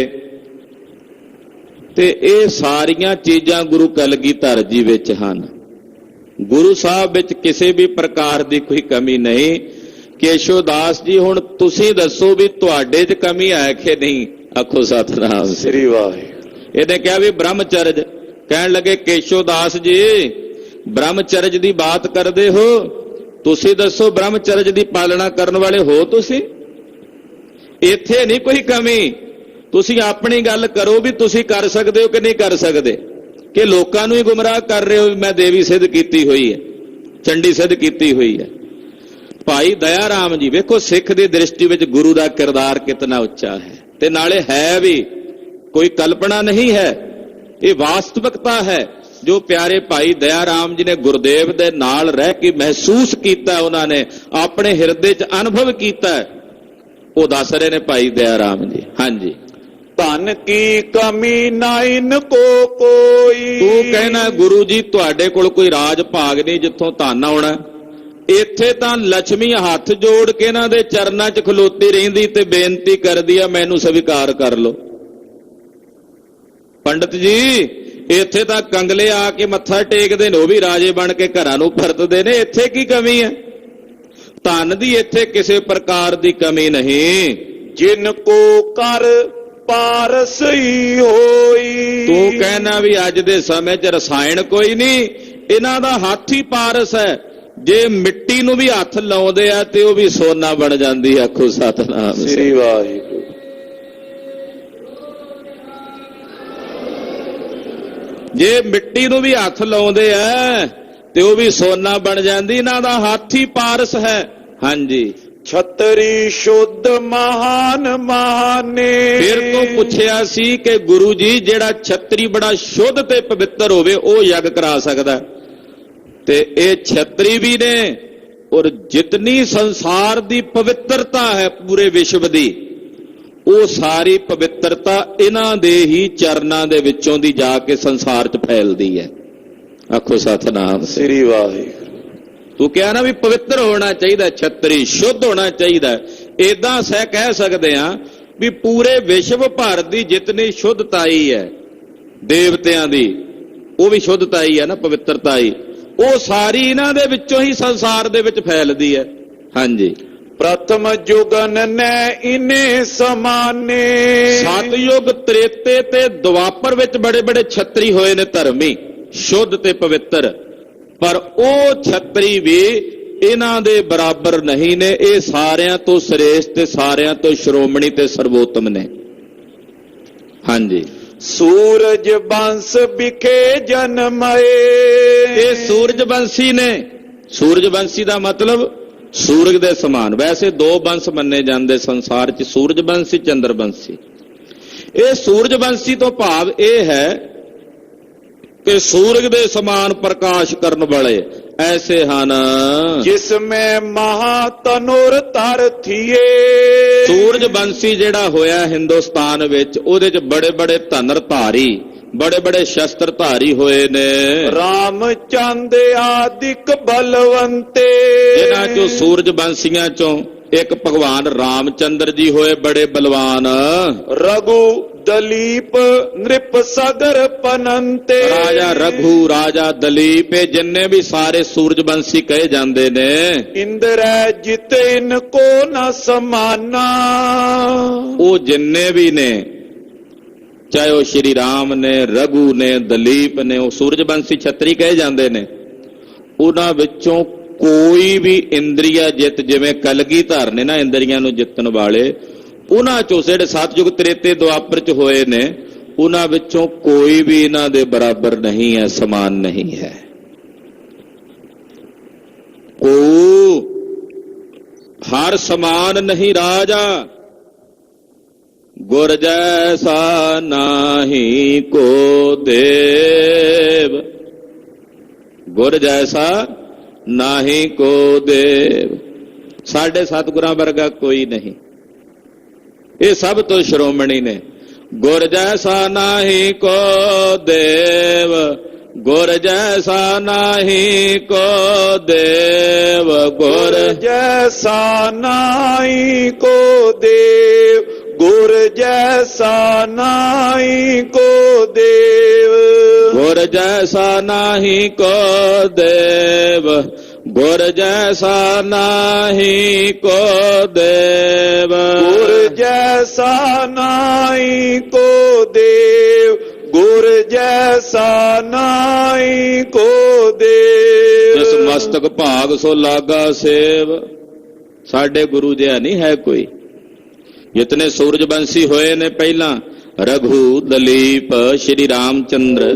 ਤੇ ਇਹ ਸਾਰੀਆਂ ਚੀਜ਼ਾਂ ਗੁਰੂ ਕਲਗੀਧਰ ਜੀ ਵਿੱਚ ਹਨ। ਗੁਰੂ ਸਾਹਿਬ ਵਿੱਚ ਕਿਸੇ ਵੀ ਪ੍ਰਕਾਰ ਦੀ ਕੋਈ ਕਮੀ ਨਹੀਂ। ਕੇਸ਼ੋਦਾਸ ਜੀ ਹੁਣ ਤੁਸੀਂ ਦੱਸੋ ਵੀ ਤੁਹਾਡੇ 'ਚ ਕਮੀ ਹੈ ਕਿ ਨਹੀਂ? ਆਖੋ ਸਤਿਨਾਮ ਸ੍ਰੀ ਵਾਹਿਗੁਰੂ। ਇਹਨੇ ਕਿਹਾ ਵੀ ਬ੍ਰਹਮਚਰਜ। ਕਹਿਣ ਲੱਗੇ ਕੇਸ਼ੋਦਾਸ ਜੀ ਬ੍ਰਹਮਚਰਜ ਦੀ ਬਾਤ ਕਰਦੇ ਹੋ, ਤੁਸੀਂ ਦੱਸੋ ਬ੍ਰਹਮਚਰਜ ਦੀ ਪਾਲਣਾ ਕਰਨ ਵਾਲੇ ਹੋ ਤੁਸੀਂ? ਇੱਥੇ ਨਹੀਂ ਕੋਈ ਕਮੀ। ਤੁਸੀਂ ਆਪਣੀ ਗੱਲ ਕਰੋ ਵੀ ਤੁਸੀਂ ਕਰ ਸਕਦੇ ਹੋ ਕਿ ਨਹੀਂ ਕਰ ਸਕਦੇ, ਕਿ ਲੋਕਾਂ ਨੂੰ ਹੀ ਗੁੰਮਰਾਹ ਕਰ ਰਹੇ ਹੋ। ਮੈਂ ਦੇਵੀ ਸਿੱਧ ਕੀਤੀ ਹੋਈ ਹੈ, ਚੰਡੀ ਸਿੱਧ ਕੀਤੀ ਹੋਈ ਹੈ। ਭਾਈ ਦਇਆ ਰਾਮ ਜੀ ਵੇਖੋ, ਸਿੱਖ ਦੀ ਦ੍ਰਿਸ਼ਟੀ ਵਿੱਚ ਗੁਰੂ ਦਾ ਕਿਰਦਾਰ ਕਿਤਨਾ ਉੱਚਾ ਹੈ, ਤੇ ਨਾਲੇ ਹੈ ਵੀ ਕੋਈ ਕਲਪਨਾ ਨਹੀਂ ਹੈ, ਇਹ ਵਾਸਤਵਿਕਤਾ ਹੈ ਜੋ ਪਿਆਰੇ ਭਾਈ ਦਇਆ ਰਾਮ ਜੀ ਨੇ ਗੁਰਦੇਵ ਦੇ ਨਾਲ ਰਹਿ ਕੇ ਮਹਿਸੂਸ ਕੀਤਾ, ਉਹਨਾਂ ਨੇ ਆਪਣੇ ਹਿਰਦੇ 'ਚ ਅਨੁਭਵ ਕੀਤਾ, ਉਹ ਦੱਸ ਰਹੇ ਨੇ ਭਾਈ ਦਇਆ ਰਾਮ ਜੀ। ਹਾਂਜੀ, ਧਨ ਕੀ ਕਮੀ ਨਾ ਇਨ ਕੋ ਕੋਈ। ਤੂੰ ਕਹਿਣਾ ਗੁਰੂ ਜੀ ਤੁਹਾਡੇ ਕੋਲ ਕੋਈ ਰਾਜ ਭਾਗ ਨਹੀਂ ਜਿੱਥੋਂ ਧਨ ਆਉਣਾ। ਇੱਥੇ ਤਾਂ ਲక్ష్ਮੀ ਹੱਥ ਜੋੜ ਕੇ ਇਹਨਾਂ ਦੇ ਚਰਨਾਂ 'ਚ ਖਲੋਤੀ ਰਹਿੰਦੀ ਤੇ ਬੇਨਤੀ ਕਰਦੀ ਆ, ਮੈਨੂੰ ਸਵੀਕਾਰ ਕਰ ਲਓ। ਪੰਡਤ ਜੀ ਇੱਥੇ ਤਾਂ ਕੰਗਲੇ ਆ ਕੇ ਮੱਥਾ ਟੇਕਦੇ ਨੇ, ਉਹ ਵੀ ਰਾਜੇ ਬਣ ਕੇ ਘਰਾਂ ਨੂੰ ਪਰਤਦੇ ਨੇ। ਇੱਥੇ ਕੀ ਕਮੀ ਹੈ? ਧਨ ਦੀ ਇੱਥੇ ਕਿਸੇ ਪ੍ਰਕਾਰ ਦੀ ਕਮੀ ਨਹੀਂ। ਜਿਨ ਕੋ ਕਰ ਪਾਰਸ ਹੀ ਹੋਈ। ਤੂੰ ਕਹਿਣਾ ਵੀ ਅੱਜ ਦੇ ਸਮੇਂ 'ਚ ਰਸਾਇਣ ਕੋਈ ਨਹੀਂ, ਇਹਨਾਂ ਦਾ ਹੱਥ ਹੀ ਪਾਰਸ ਹੈ। ਜੇ ਮਿੱਟੀ ਨੂੰ ਵੀ ਹੱਥ ਲਾਉਂਦੇ ਆ ਤੇ ਉਹ ਵੀ ਸੋਨਾ ਬਣ ਜਾਂਦੀ। ਆਖੋ ਸਤਿਨਾਮ ਸ੍ਰੀ ਵਾਹਿਗੁਰੂ। ਜੇ ਮਿੱਟੀ ਨੂੰ ਵੀ ਹੱਥ ਲਾਉਂਦੇ ਆ ਤੇ ਉਹ ਵੀ ਸੋਨਾ ਬਣ ਜਾਂਦੀ। ਇਹਨਾਂ ਦਾ ਹੱਥ ਹੀ ਪਾਰਸ ਹੈ। ਹਾਂਜੀ, ਛਤਰੀ ਸ਼ੁੱਧ ਮਹਾਨ ਮਾਨੇ। ਫਿਰ ਤੋਂ ਪੁੱਛਿਆ ਸੀ ਕਿ ਗੁਰੂ ਜੀ ਜਿਹੜਾ ਛਤਰੀ ਬੜਾ ਸ਼ੁੱਧ ਤੇ ਪਵਿੱਤਰ ਹੋਵੇ ਉਹ ਯੱਗ ਕਰਾ ਸਕਦਾ, ਤੇ ਇਹ ਛਤਰੀ ਵੀ ਨੇ। ਔਰ ਜਿਤਨੀ ਸੰਸਾਰ ਦੀ ਪਵਿੱਤਰਤਾ ਹੈ ਪੂਰੇ ਵਿਸ਼ਵ ਦੀ, ਉਹ ਸਾਰੀ ਪਵਿੱਤਰਤਾ ਇਹਨਾਂ ਦੇ ਹੀ ਚਰਨਾਂ ਦੇ ਵਿੱਚੋਂ ਦੀ ਜਾ ਕੇ ਸੰਸਾਰ 'ਚ ਫੈਲਦੀ ਹੈ। ਆਖੋ ਸਤਿਨਾਮ ਸ੍ਰੀ ਵਾਹਿਗੁਰੂ। ਤੂੰ ਕਿਹਾ ਨਾ ਵੀ ਪਵਿੱਤਰ ਹੋਣਾ ਚਾਹੀਦਾ, ਛਤਰੀ ਸ਼ੁੱਧ ਹੋਣਾ ਚਾਹੀਦਾ। ਏਦਾਂ ਸਹਿ ਕਹਿ ਸਕਦੇ ਆ ਵੀ ਪੂਰੇ ਵਿਸ਼ਵ ਭਰ ਦੀ ਜਿਤਨੀ ਸ਼ੁੱਧਤਾਈ ਹੈ ਦੇਵਤਿਆਂ ਦੀ, ਉਹ ਵੀ ਸ਼ੁੱਧਤਾਈ ਹੈ ਨਾ, ਪਵਿੱਤਰਤਾਈ, ਉਹ ਸਾਰੀ ਇਹਨਾਂ ਦੇ ਵਿੱਚੋਂ ਹੀ ਸੰਸਾਰ ਦੇ ਵਿੱਚ ਫੈਲਦੀ ਹੈ। ਹਾਂਜੀ, ਪ੍ਰਥਮ ਜੁਗਨ ਨੈ ਇਨੇ ਸਮਾਨੇ। ਸਤਯੁਗ, ਤ੍ਰੇਤੇ ਤੇ ਦੁਆਪਰ ਵਿੱਚ ਬੜੇ ਬੜੇ ਛਤਰੀ ਹੋਏ ਨੇ, ਧਰਮੀ, ਸ਼ੁੱਧ ਤੇ ਪਵਿੱਤਰ, ਪਰ ਉਹ ਛਤਰੀ ਵੀ ਇਹਨਾਂ ਦੇ ਬਰਾਬਰ ਨਹੀਂ ਨੇ। ਇਹ ਸਾਰਿਆਂ ਤੋਂ ਸ੍ਰੇਸ਼ਟ ਤੇ ਸਾਰਿਆਂ ਤੋਂ ਸ਼੍ਰੋਮਣੀ ਤੇ ਸਰਵੋਤਮ ਨੇ। ਹਾਂਜੀ, ਸੂਰਜ ਬੰਸ ਵਿਖੇ ਜਨਮਏ। ਇਹ ਸੂਰਜ ਬੰਸੀ ਨੇ। ਸੂਰਜ ਬੰਸੀ ਦਾ ਮਤਲਬ ਸੂਰਜ ਦੇ ਸਮਾਨ। ਵੈਸੇ ਦੋ ਬੰਸ ਮੰਨੇ ਜਾਂਦੇ ਸੰਸਾਰ 'ਚ, ਸੂਰਜ ਬੰਸੀ, ਚੰਦਰ ਬੰਸੀ। ਇਹ ਸੂਰਜ ਬੰਸੀ ਤੋਂ ਭਾਵ ਇਹ ਹੈ ਕਿ ਸੂਰਜ ਦੇ ਸਮਾਨ ਪ੍ਰਕਾਸ਼ ਕਰਨ ਵਾਲੇ ਐਸੇ ਹਨ। जिसमें महातनुर तर थिए। ਸੂਰਜ ਬੰਸੀ ਜਿਹੜਾ ਹੋਇਆ ਹਿੰਦੁਸਤਾਨ ਵਿੱਚ, ਉਹਦੇ 'ਚ ਬੜੇ ਬੜੇ ਧਨਰ ਧਾਰੀ, ਬੜੇ ਬੜੇ ਸ਼ਸਤਰ ਧਾਰੀ ਹੋਏ ਨੇ। रामचंद आदिक बलवंते। ਇਹਨਾਂ 'ਚੋਂ ਸੂਰਜ ਬੰਸੀਆਂ 'ਚੋਂ ਇੱਕ ਭਗਵਾਨ ਰਾਮਚੰਦਰ ਜੀ ਹੋਏ ਬੜੇ ਬਲਵਾਨ। रघु दलीप नृप सगर पनंते। ਰਾਜਾ ਰਘੂ, ਰਾਜਾ ਦਲੀਪ, ਇਹ ਜਿੰਨੇ ਵੀ ਸਾਰੇ ਸੂਰਜ ਬੰਸੀ ਕਹੇ ਜਾਂਦੇ ਨੇ। इंद्र जित इनको न समाना। ਉਹ ਜਿੰਨੇ ਵੀ ਨੇ, ਚਾਹੇ ਉਹ ਸ਼੍ਰੀ ਰਾਮ ਨੇ, ਰਘੂ ਨੇ, ਦਲੀਪ ਨੇ, ਉਹ ਸੂਰਜ ਬੰਸੀ ਛਤਰੀ ਕਹੇ ਜਾਂਦੇ ਨੇ। ਉਹਨਾਂ ਵਿੱਚੋਂ ਕੋਈ ਵੀ ਇੰਦਰੀਆ ਜਿੱਤ, ਜਿਵੇਂ ਕਲਗੀਧਰ ਨੇ ਨਾ ਇੰਦਰੀਆਂ ਨੂੰ ਜਿੱਤਣ ਵਾਲੇ, ਉਹਨਾਂ ਚੋਂ ਜਿਹੜੇ ਸਤਯੁਗ ਤ੍ਰੇਤੇ ਦੁਆਪਰ ਚ ਹੋਏ ਨੇ, ਉਹਨਾਂ ਵਿੱਚੋਂ ਕੋਈ ਵੀ ਇਹਨਾਂ ਦੇ ਬਰਾਬਰ ਨਹੀਂ ਹੈ, ਸਮਾਨ ਨਹੀਂ ਹੈ। ਕੋ ਹਰ ਸਮਾਨ ਨਹੀਂ ਰਾਜਾ, ਗੁਰ ਜੈਸਾ ਨਾਹੀ ਕੋ ਦੇਵ। ਗੁਰ ਜੈਸਾ ਨਾਹੀ ਕੋ ਦੇਵ। ਸਾਡੇ ਸਤਿਗੁਰਾਂ ਵਰਗਾ ਕੋਈ ਨਹੀਂ, ਇਹ ਸਭ ਤੋਂ ਸ਼੍ਰੋਮਣੀ ਨੇ। ਗੁਰ ਜੈਸਾ ਨਾਹੀ ਕੋ ਦੇਵ, ਗੁਰ ਜੈਸਾ ਨਾਹੀ ਕੋ ਦੇਵ। ਗੁਰ जैसा नाई को देव, गुर जैसा नाई को देव। ਗੁਰ ਜੈਸਾ ਨਾਹੀ ਕੋ ਦੇਵ, ਗੁਰ ਜੈਸਾ ਨਾਹੀ ਕੋ ਦੇਵ। गुर जैसा नाई को देव, गुर जैसा नाई को देव। ਜਿਸ ਮਸਤਕ ਭਾਗ ਸੋ ਲਾਗਾ ਸੇਵ। ਸਾਡੇ ਗੁਰੂ ਜਿਹਾ ਨਹੀਂ ਹੈ ਕੋਈ। ਜਿਤਨੇ ਸੂਰਜ ਬੰਸੀ ਹੋਏ ਨੇ ਪਹਿਲਾਂ, ਰਘੂ, ਦਲੀਪ, ਸ਼੍ਰੀ ਰਾਮਚੰਦਰ,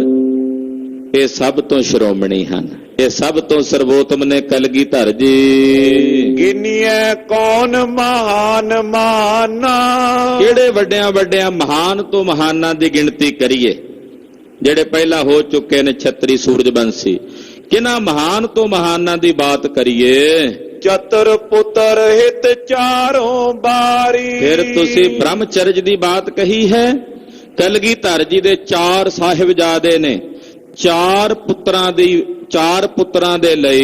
ਇਹ ਸਭ ਤੋਂ ਸ਼੍ਰੋਮਣੀ ਹਨ। ਇਹ ਸਭ ਤੋਂ ਸਰਵੋਤਮ ਨੇ ਕਲਗੀਧਰ ਜੀ। गिनिए कौन महान माना। ਕਿਹੜੇ ਵੱਡਿਆਂ ਵੱਡਿਆਂ ਮਹਾਨ ਤੋਂ ਮਹਾਨਾਂ ਦੀ ਗਿਣਤੀ ਕਰੀਏ, ਜਿਹੜੇ ਪਹਿਲਾਂ ਹੋ ਚੁੱਕੇ ਨੇ ਛਤਰੀ ਸੂਰਜ ਬੰਸੀ, ਕਿਹਨਾਂ ਮਹਾਨ ਤੋਂ ਮਹਾਨਾਂ ਦੀ ਬਾਤ ਕਰੀਏ। चतुर पुत्र हित चारों बारी। ਫਿਰ ਤੁਸੀਂ ਬ੍ਰਹਮਚਰਜ ਦੀ ਬਾਤ ਕਹੀ ਹੈ। ਕਲਗੀਧਰ ਜੀ ਦੇ 4 ਸਾਹਿਬਜ਼ਾਦੇ ਨੇ, 4 ਪੁੱਤਰਾਂ ਦੇ ਲਈ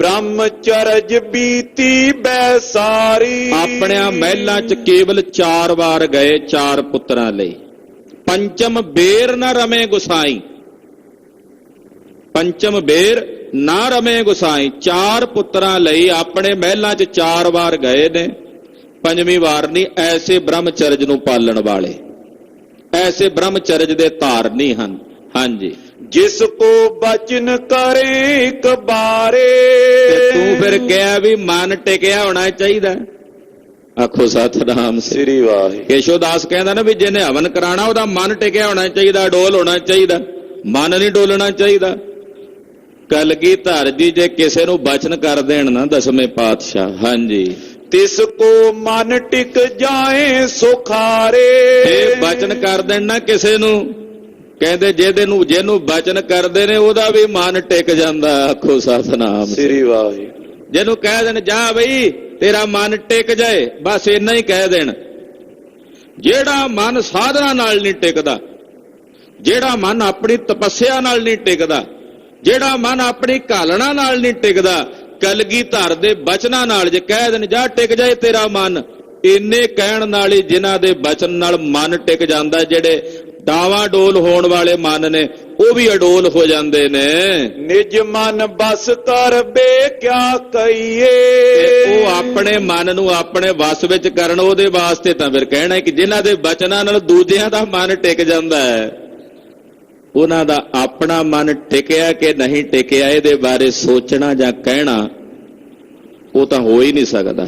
ब्रह्मचर्य बीती बैसारी। ਆਪਣਿਆਂ ਮਹਿਲਾਂ 'ਚ ਕੇਵਲ 4 ਵਾਰ ਗਏ, 4 ਪੁੱਤਰਾਂ ਲਈ। ਪੰਚਮ ਬੇਰ ਨਾ ਰਮੇ ਗੁਸਾਈ, ਪੰਚਮ ਬੇਰ ਨਾ ਰਮੇ ਗੁਸਾਈ। 4 ਪੁੱਤਰਾਂ ਲਈ ਆਪਣੇ ਮਹਿਲਾਂ 'ਚ 4 ਵਾਰ ਗਏ ਨੇ, 5ਵੀਂ ਵਾਰ ਨਹੀਂ। ਐਸੇ ਬ੍ਰਹਮਚਰਜ ਨੂੰ ਪਾਲਣ ਵਾਲੇ, ਐਸੇ ਬ੍ਰਹਮਚਰਜ ਦੇ ਧਾਰਨੀ ਹਨ। ਹਾਂਜੀ, जिसको बचन करे एक बारे। ਤੂੰ ਫਿਰ ਕਿਹਾ ਵੀ ਮਨ ਟਿਕਿਆ ਹੋਣਾ ਚਾਹੀਦਾ। ਆਖੋ ਸਤਿਨਾਮ श्री वाहे। ਕੇਸ਼ੋਦਾਸ ਕਹਿੰਦਾ ਨਾ ਵੀ ਜਿਹਨੇ ਹਵਨ ਕਰਾਣਾ ਉਹਦਾ ਮਨ ਟਿਕਿਆ ਹੋਣਾ ਚਾਹੀਦਾ, ਡੋਲ ਹੋਣਾ ਚਾਹੀਦਾ, ਮਨ ਨਹੀਂ ਡੋਲਣਾ ਚਾਹੀਦਾ। ਕਲਗੀਧਰ ਜੀ ਜੇ ਕਿਸੇ ਨੂੰ ਬਚਨ ਕਰ ਦੇਣ ਨਾ ਦਸਵੇਂ ਪਾਤਸ਼ਾਹ, ਹਾਂਜੀ, तिसको मन टिक जाए सुखारे। ਇਹ ਬਚਨ ਕਰ ਦੇਣ ਨਾ ਕਿਸੇ ਨੂੰ, ਕਹਿੰਦੇ ਜਿਹਨੂੰ ਬਚਨ ਕਰਦੇ ਨੇ ਉਹਦਾ ਵੀ ਮਨ ਟਿਕ ਜਾਂਦਾ। ਆਖੋ ਸਤਿਨਾਮ श्री वाहे। ਜਿਹਨੂੰ ਕਹਿ ਦੇਣ ਜਾ ਬਈ ਤੇਰਾ ਮਨ ਟਿਕ ਜਾਏ, ਬਸ ਇੰਨਾ ਹੀ ਕਹਿ ਦੇਣ। ਜਿਹੜਾ ਮਨ ਸਾਧਨਾ ਨਾਲ ਨਹੀਂ ਟਿਕਦਾ, ਜਿਹੜਾ ਮਨ ਆਪਣੀ ਤਪੱਸਿਆ ਨਾਲ ਨਹੀਂ ਟਿਕਦਾ, ਜਿਹੜਾ ਮਨ ਆਪਣੀ ਘਾਲਣਾ ਨਾਲ ਨਹੀਂ ਟਿਕਦਾ, ਕਲਗੀਧਰ ਦੇ ਬਚਨਾਂ ਨਾਲ ਜੇ ਕਹਿ ਦੇਣ ਜਾ ਟਿਕ ਜਾਏ ਤੇਰਾ ਮਨ, ਇੰਨੇ ਕਹਿਣ ਨਾਲ ਹੀ ਜਿਨ੍ਹਾਂ ਦੇ ਬਚਨ ਨਾਲ ਮਨ ਟਿਕ ਜਾਂਦਾ, ਜਿਹੜੇ ਡਾਵਾਂ ਡੋਲ ਹੋਣ ਵਾਲੇ ਮਨ ਨੇ ਉਹ ਵੀ ਅਡੋਲ ਹੋ ਜਾਂਦੇ ਨੇ। निज मन बस कर बे क्या कहिए। ਉਹ ਆਪਣੇ ਮਨ ਨੂੰ ਆਪਣੇ ਵਸ ਵਿੱਚ ਕਰਨ, ਉਹਦੇ ਵਾਸਤੇ ਤਾਂ ਫਿਰ ਕਹਿਣਾ ਕਿ ਜਿਨ੍ਹਾਂ ਦੇ ਬਚਨਾਂ ਨਾਲ ਦੂਜਿਆਂ ਦਾ ਮਨ ਟਿਕ ਜਾਂਦਾ ਹੈ, ਉਹਨਾਂ ਦਾ ਆਪਣਾ ਮਨ ਟਿਕਿਆ ਕਿ ਨਹੀਂ ਟਿਕਿਆ ਇਹਦੇ ਬਾਰੇ ਸੋਚਣਾ ਜਾਂ ਕਹਿਣਾ ਉਹ ਤਾਂ ਹੋ ਹੀ ਨਹੀਂ ਸਕਦਾ।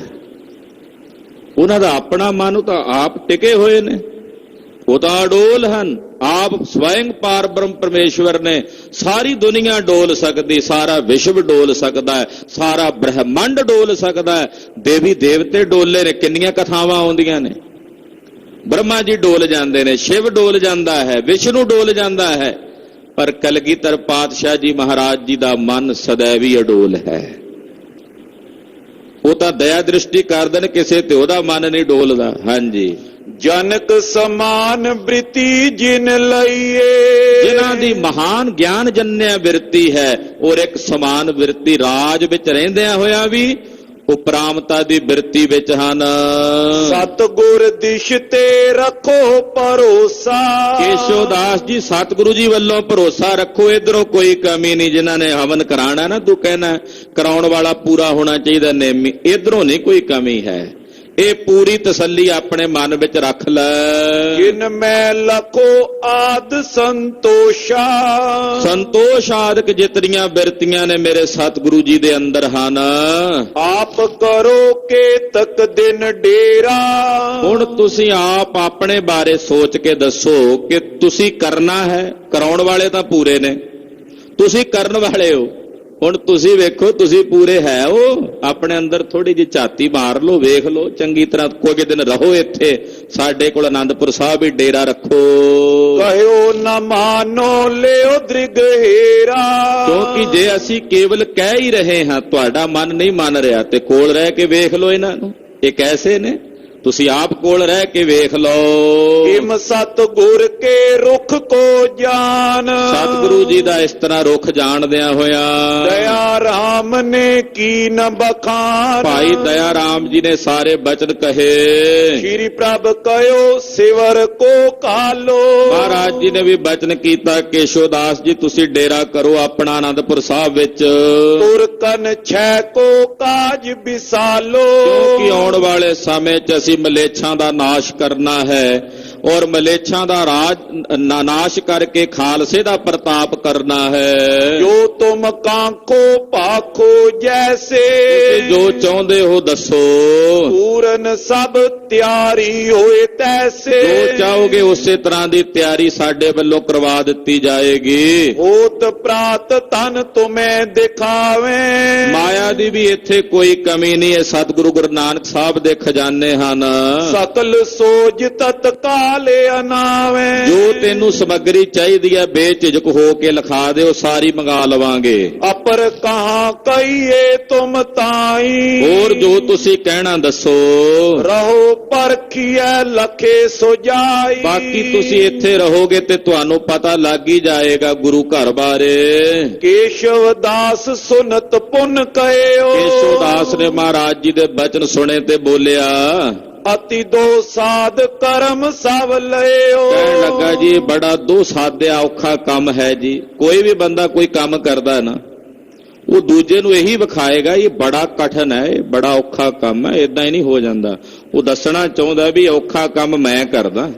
ਉਹਨਾਂ ਦਾ ਆਪਣਾ ਮਨ ਉਹ ਤਾਂ ਆਪ ਟਿਕੇ ਹੋਏ ਨੇ, ਉਹ ਤਾਂ ਅਡੋਲ ਹਨ। ਆਪ ਸਵੈੰ ਪਾਰ ਬ੍ਰਹਮ ਪਰਮੇਸ਼ਵਰ ਨੇ। ਸਾਰੀ ਦੁਨੀਆ ਡੋਲ ਸਕਦੀ, ਸਾਰਾ ਵਿਸ਼ਵ ਡੋਲ ਸਕਦਾ ਹੈ, ਸਾਰਾ ਬ੍ਰਹਿਮੰਡ ਡੋਲ ਸਕਦਾ ਹੈ। ਦੇਵੀ ਦੇਵਤੇ ਡੋਲੇ ਨੇ, ਕਿੰਨੀਆਂ ਕਥਾਵਾਂ ਆਉਂਦੀਆਂ ਨੇ। ਬ੍ਰਹਮਾ ਜੀ ਡੋਲ ਜਾਂਦੇ ਨੇ, ਸ਼ਿਵ ਡੋਲ ਜਾਂਦਾ ਹੈ, ਵਿਸ਼ਨੂੰ ਡੋਲ ਜਾਂਦਾ ਹੈ, ਪਰ ਕਲਗੀਧਰ ਪਾਤਸ਼ਾਹ ਜੀ ਮਹਾਰਾਜ ਜੀ ਦਾ ਮਨ ਸदैव ਹੀ ਅਡੋਲ ਹੈ। ਉਹ ਤਾਂ ਦਇਆ ਦ੍ਰਿਸ਼ਟੀ ਕਰਦੇ ਨੇ, ਕਿਸੇ ਤੇ ਉਹਦਾ ਮਨ ਨਹੀਂ ਡੋਲਦਾ। ਹਾਂਜੀ, ਜਨਕ ਸਮਾਨ ਬ੍ਰਿਤੀ ਜਿਨ ਲਈਏ, ਜਿਨ੍ਹਾਂ ਦੀ ਮਹਾਨ ਗਿਆਨ ਜਨਿਆ ਬਿਰਤੀ ਹੈ ਔਰ ਇੱਕ ਸਮਾਨ ਬਿਰਤੀ ਰਾਜ ਵਿੱਚ ਰਹਿੰਦਿਆਂ ਹੋਇਆ ਵੀ ਉਪਰਾਮਤਾ ਦੀ ਬਿਰਤੀ ਵਿੱਚ ਹਨ। ਸਤਿਗੁਰ ਦਿਸ਼ ਤੇ ਰੱਖੋ ਭਰੋਸਾ, ਕੇਸ਼ੋ ਦਾਸ ਜੀ ਸਤਿਗੁਰੂ ਜੀ ਵੱਲੋਂ ਭਰੋਸਾ ਰੱਖੋ, ਇਧਰੋਂ ਕੋਈ ਕਮੀ ਨਹੀਂ। ਜਿਨ੍ਹਾਂ ਨੇ ਹਵਨ ਕਰਾਣਾ ਨਾ, ਤੂੰ ਕਹਿਣਾ ਕਰਾਉਣ ਵਾਲਾ ਪੂਰਾ ਹੋਣਾ ਚਾਹੀਦਾ ਨੇਮੀ, ਇਧਰੋਂ ਨਹੀਂ ਕੋਈ ਕਮੀ ਹੈ। ਇਹ ਪੂਰੀ ਤਸੱਲੀ ਆਪਣੇ ਮਨ ਵਿੱਚ ਰੱਖ ਲੈ। ਜਿਨ ਮੈਂ ਲਖੋ ਆਦ ਸੰਤੋਸ਼ਾ, ਸੰਤੋਸ਼ ਆਦਿਕ ਜਿਤਨੀਆਂ ਬਿਰਤੀਆਂ ਨੇ ਮੇਰੇ ਸਤਿਗੁਰੂ ਜੀ ਦੇ ਅੰਦਰ ਹਨ। ਆਪ ਕਰੋ ਕੇਤਕ ਦਿਨ ਡੇਰਾ, ਹੁਣ ਤੁਸੀਂ ਆਪ ਆਪਣੇ ਬਾਰੇ ਸੋਚ ਕੇ ਦੱਸੋ ਕਿ ਤੁਸੀਂ ਕਰਨਾ ਹੈ। ਕਰਾਉਣ ਵਾਲੇ ਤਾਂ ਪੂਰੇ ਨੇ, ਤੁਸੀਂ ਕਰਨ ਵਾਲੇ ਹੋ। ਹੁਣ ਤੁਸੀਂ ਵੇਖੋ, ਤੁਸੀਂ ਪੂਰੇ ਹੈ ਉਹ। ਆਪਣੇ ਅੰਦਰ ਥੋੜੀ ਜਿਹੀ ਝਾਤੀ ਮਾਰ ਲਓ, ਵੇਖ ਲਓ ਚੰਗੀ ਤਰ੍ਹਾਂ। ਕੋਈ ਦਿਨ ਰਹੋ ਇੱਥੇ ਸਾਡੇ ਕੋਲ ਆਨੰਦਪੁਰ ਸਾਹਿਬ ਹੀ ਡੇਰਾ ਰੱਖੋ। ਕਹਿਓ ਨਾ ਮਾਨੋ ਲਿਓ ਦ੍ਰਿਗ ਹੇਰਾ, ਕਿਉਂਕਿ ਜੇ ਅਸੀਂ ਕੇਵਲ ਕਹਿ ਹੀ ਰਹੇ ਹਾਂ, ਤੁਹਾਡਾ ਮਨ ਨਹੀਂ ਮੰਨ ਰਿਹਾ, ਤੇ ਕੋਲ ਰਹਿ ਕੇ ਵੇਖ ਲਓ ਇਹਨਾਂ ਨੂੰ, ਇਹ ਕੈਸੇ ਨੇ। ਤੁਸੀਂ ਆਪ ਕੋਲ ਰਹਿ ਕੇ ਵੇਖ ਲਓ। ਇਮ ਸਤਿਗੁਰ ਕੇ ਰੁਖ ਕੋ ਜਾਨ, ਸਤਿਗੁਰੂ ਜੀ ਦਾ ਇਸ ਤਰ੍ਹਾਂ ਰੁਖ ਜਾਣਦਿਆਂ ਹੋਇਆ ਦਇਆ ਰਾਮ ਨੇ ਕੀ ਨ ਬਖਾਨ, ਭਾਈ ਦਇਆ ਰਾਮ ਜੀ ਨੇ ਸਾਰੇ ਬਚਨ ਕਹੇ। ਸ਼੍ਰੀ ਪ੍ਰਭ ਕਹਿਓ ਸਿਵਰ ਕੋ ਕਾਲੋ, ਮਹਾਰਾਜ ਜੀ ਨੇ ਵੀ ਬਚਨ ਕੀਤਾ, ਕੇਸ਼ੋਦਾਸ ਜੀ ਤੁਸੀਂ ਡੇਰਾ ਕਰੋ ਆਪਣਾ ਆਨੰਦਪੁਰ ਸਾਹਿਬ ਵਿੱਚ। ਤੁਰ ਕਨ ਛੈ ਕੋ ਕਾਜ ਵਿਸਾਲੋ, ਕਿਉਂਕਿ ਆਉਣ ਵਾਲੇ ਸਮੇਂ 'ਚ ਅਸੀਂ ਮਲੇਛਾਂ ਦਾ ਨਾਸ਼ ਕਰਨਾ ਹੈ ਔਰ ਮਲੇਛਾਂ ਦਾ ਰਾਜ ਨਾਸ਼ ਕਰਕੇ ਖਾਲਸੇ ਦਾ ਪ੍ਰਤਾਪ ਕਰਨਾ ਹੈ। ਜੋ ਤੁਮ ਕਾਂਖੋ ਭਾਖੋ ਜੈਸੇ, ਜੋ ਚਾਹੁੰਦੇ ਹੋ ਦੱਸੋ, ਪੂਰਨ ਸਭ ਤਿਆਰੀ ਹੋਏ ਤੈਸੇ, ਜੋ ਚਾਹੋਗੇ ਉਸੇ ਤਰ੍ਹਾਂ ਦੀ ਤਿਆਰੀ ਸਾਡੇ ਵੱਲੋਂ ਕਰਵਾ ਦਿੱਤੀ ਜਾਏਗੀ। ਹੋਤ ਪ੍ਰਾਤ ਤਨ ਤੁਮੇ ਦਿਖਾਵੇ, ਮਾਇਆ ਦੀ ਵੀ ਇੱਥੇ ਕੋਈ ਕਮੀ ਨਹੀਂ ਹੈ। ਸਤਿਗੁਰੂ ਗੁਰੂ ਨਾਨਕ ਸਾਹਿਬ ਦੇ ਖਜ਼ਾਨੇ ਹਨ। ਸਕਲ ਸੋਜ ਤਤਕਾਲੇ ਅਨਾਵੇ, ਜੋ ਤੈਨੂੰ ਸਮੱਗਰੀ ਚਾਹੀਦੀ ਹੈ ਬੇਝਿਜਕ ਹੋ ਕੇ ਲਿਖਾ ਦਿਓ, ਸਾਰੀ ਮੰਗਾ ਲਵਾਂਗੇ। ਅਪਰ ਕਹਾਂ ਕਹੀਏ ਤੁਮ ਤਾਈ, ਹੋਰ ਜੋ ਤੁਸੀਂ ਕਹਿਣਾ ਦੱਸੋ। ਰਹੋ ਪਰਖੀਐ ਲਖੇ ਸੁਜਾਈ, ਬਾਕੀ ਤੁਸੀਂ ਇੱਥੇ ਰਹੋਗੇ ਤੇ ਤੁਹਾਨੂੰ ਪਤਾ ਲੱਗ ਹੀ ਜਾਏਗਾ ਗੁਰੂ ਘਰ ਬਾਰੇ। ਕੇਸ਼ਵ ਦਾਸ ਸੁਨਤ ਪੁਨ ਕਹਿਓ, ਕੇਸ਼ਵਦਾਸ ਨੇ ਮਹਾਰਾਜ ਜੀ ਦੇ ਬਚਨ ਸੁਣੇ ਤੇ ਬੋਲਿਆ, ਅਤੀ ਦੋ ਸਾਧ ਕਰਮ ਸਭ ਲਇਓ। ਕਹਿਣ ਲੱਗਾ ਜੀ ਬੜਾ ਦੋ ਸਾਧਿਆ ਔਖਾ ਕੰਮ ਹੈ ਜੀ। ਕੋਈ ਵੀ ਬੰਦਾ ਕੋਈ ਕੰਮ ਕਰਦਾ ਨਾ, ਉਹ ਦੂਜੇ ਨੂੰ ਇਹੀ ਵਿਖਾਏਗਾ ਇਹ ਬੜਾ ਕਠਿਨ ਹੈ, ਇਹ ਬੜਾ ਔਖਾ ਕੰਮ ਹੈ, ਇਦਾਂ ਹੀ ਨਹੀਂ ਹੋ ਜਾਂਦਾ। ਉਹ ਦੱਸਣਾ ਚਾਹੁੰਦਾ ਵੀ ਔਖਾ ਕੰਮ ਮੈਂ ਕਰਦਾ,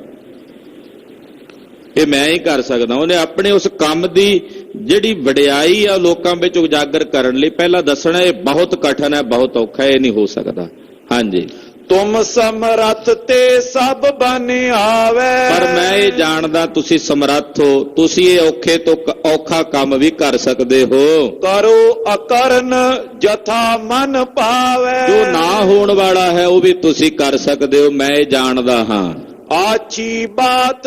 ਇਹ ਮੈਂ ਹੀ ਕਰ ਸਕਦਾ। ਉਹਨੇ ਆਪਣੇ ਉਸ ਕੰਮ ਦੀ ਜਿਹੜੀ ਵਡਿਆਈ ਆ ਲੋਕਾਂ ਵਿੱਚ ਉਜਾਗਰ ਕਰਨ ਲਈ ਪਹਿਲਾਂ ਦੱਸਣਾ ਇਹ ਬਹੁਤ ਕਠਿਨ ਹੈ, ਬਹੁਤ ਔਖਾ ਹੈ, ਇਹ ਨਹੀਂ ਹੋ ਸਕਦਾ। ਹਾਂਜੀ, ਤੁਮ ਸਮਰੱਥ ਤੇ ਸਭ ਬਨ ਆਵੇ, ਪਰ ਮੈਂ ਇਹ ਜਾਣਦਾ ਤੁਸੀਂ ਸਮਰੱਥ ਹੋ, ਤੁਸੀਂ ਇਹ ਔਖੇ ਤੋਂ ਔਖਾ ਕੰਮ ਵੀ ਕਰ ਸਕਦੇ ਹੋ। ਕਰੋ ਅਕਰਨ ਜਥਾ ਮਨ ਪਾਵੇ, ਜੋ ਨਾ ਹੋਣ ਵਾਲਾ ਹੈ ਉਹ ਵੀ ਤੁਸੀਂ ਕਰ ਸਕਦੇ ਹੋ, ਮੈਂ ਇਹ ਜਾਣਦਾ ਹਾਂ। ਆਚੀ ਬਾਤ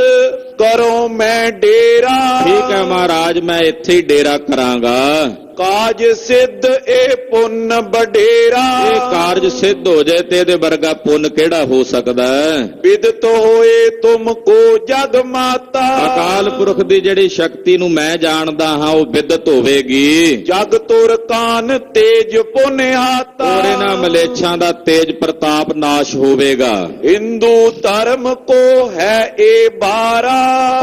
ਕਰੋ ਮੈਂ ਡੇਰਾ, ਠੀਕ ਹੈ ਮਹਾਰਾਜ, ਮੈਂ ਇੱਥੇ ਹੀ ਡੇਰਾ ਕਰਾਂਗਾ। ਕਾਜ ਸਿੱਧ ਇਹ ਪੁੰਨ ਬਡੇਰਾ, ਇਹ ਕਾਰਜ ਸਿੱਧ ਹੋ ਜਾਏ ਤੇ ਇਹਦੇ ਵਰਗਾ ਪੁੰਨ ਕਿਹੜਾ ਹੋ ਸਕਦਾ ਹੈ। ਵਿਦਤ ਹੋਏ ਤੁਮ ਕੋ ਜਗ ਮਾਤਾ, ਅਕਾਲ ਪੁਰਖ ਦੀ ਜਿਹੜੀ ਸ਼ਕਤੀ ਨੂੰ ਮੈਂ ਜਾਣਦਾ ਹਾਂ ਉਹ ਵਿਦਤ ਹੋਵੇਗੀ। ਜਗ ਤੁਰ ਕਾਨ ਤੇਜ ਪੁਨ ਹਾਤਾ, ਔਰ ਇਹਨਾਂ ਮਲੇਛਾਂ ਦਾ ਤੇਜ ਪ੍ਰਤਾਪ ਨਾਸ਼ ਹੋਵੇਗਾ। ਹਿੰਦੂ ਧਰਮ ਕੋ ਹੈ ਇਹ ਬਾਰਾ,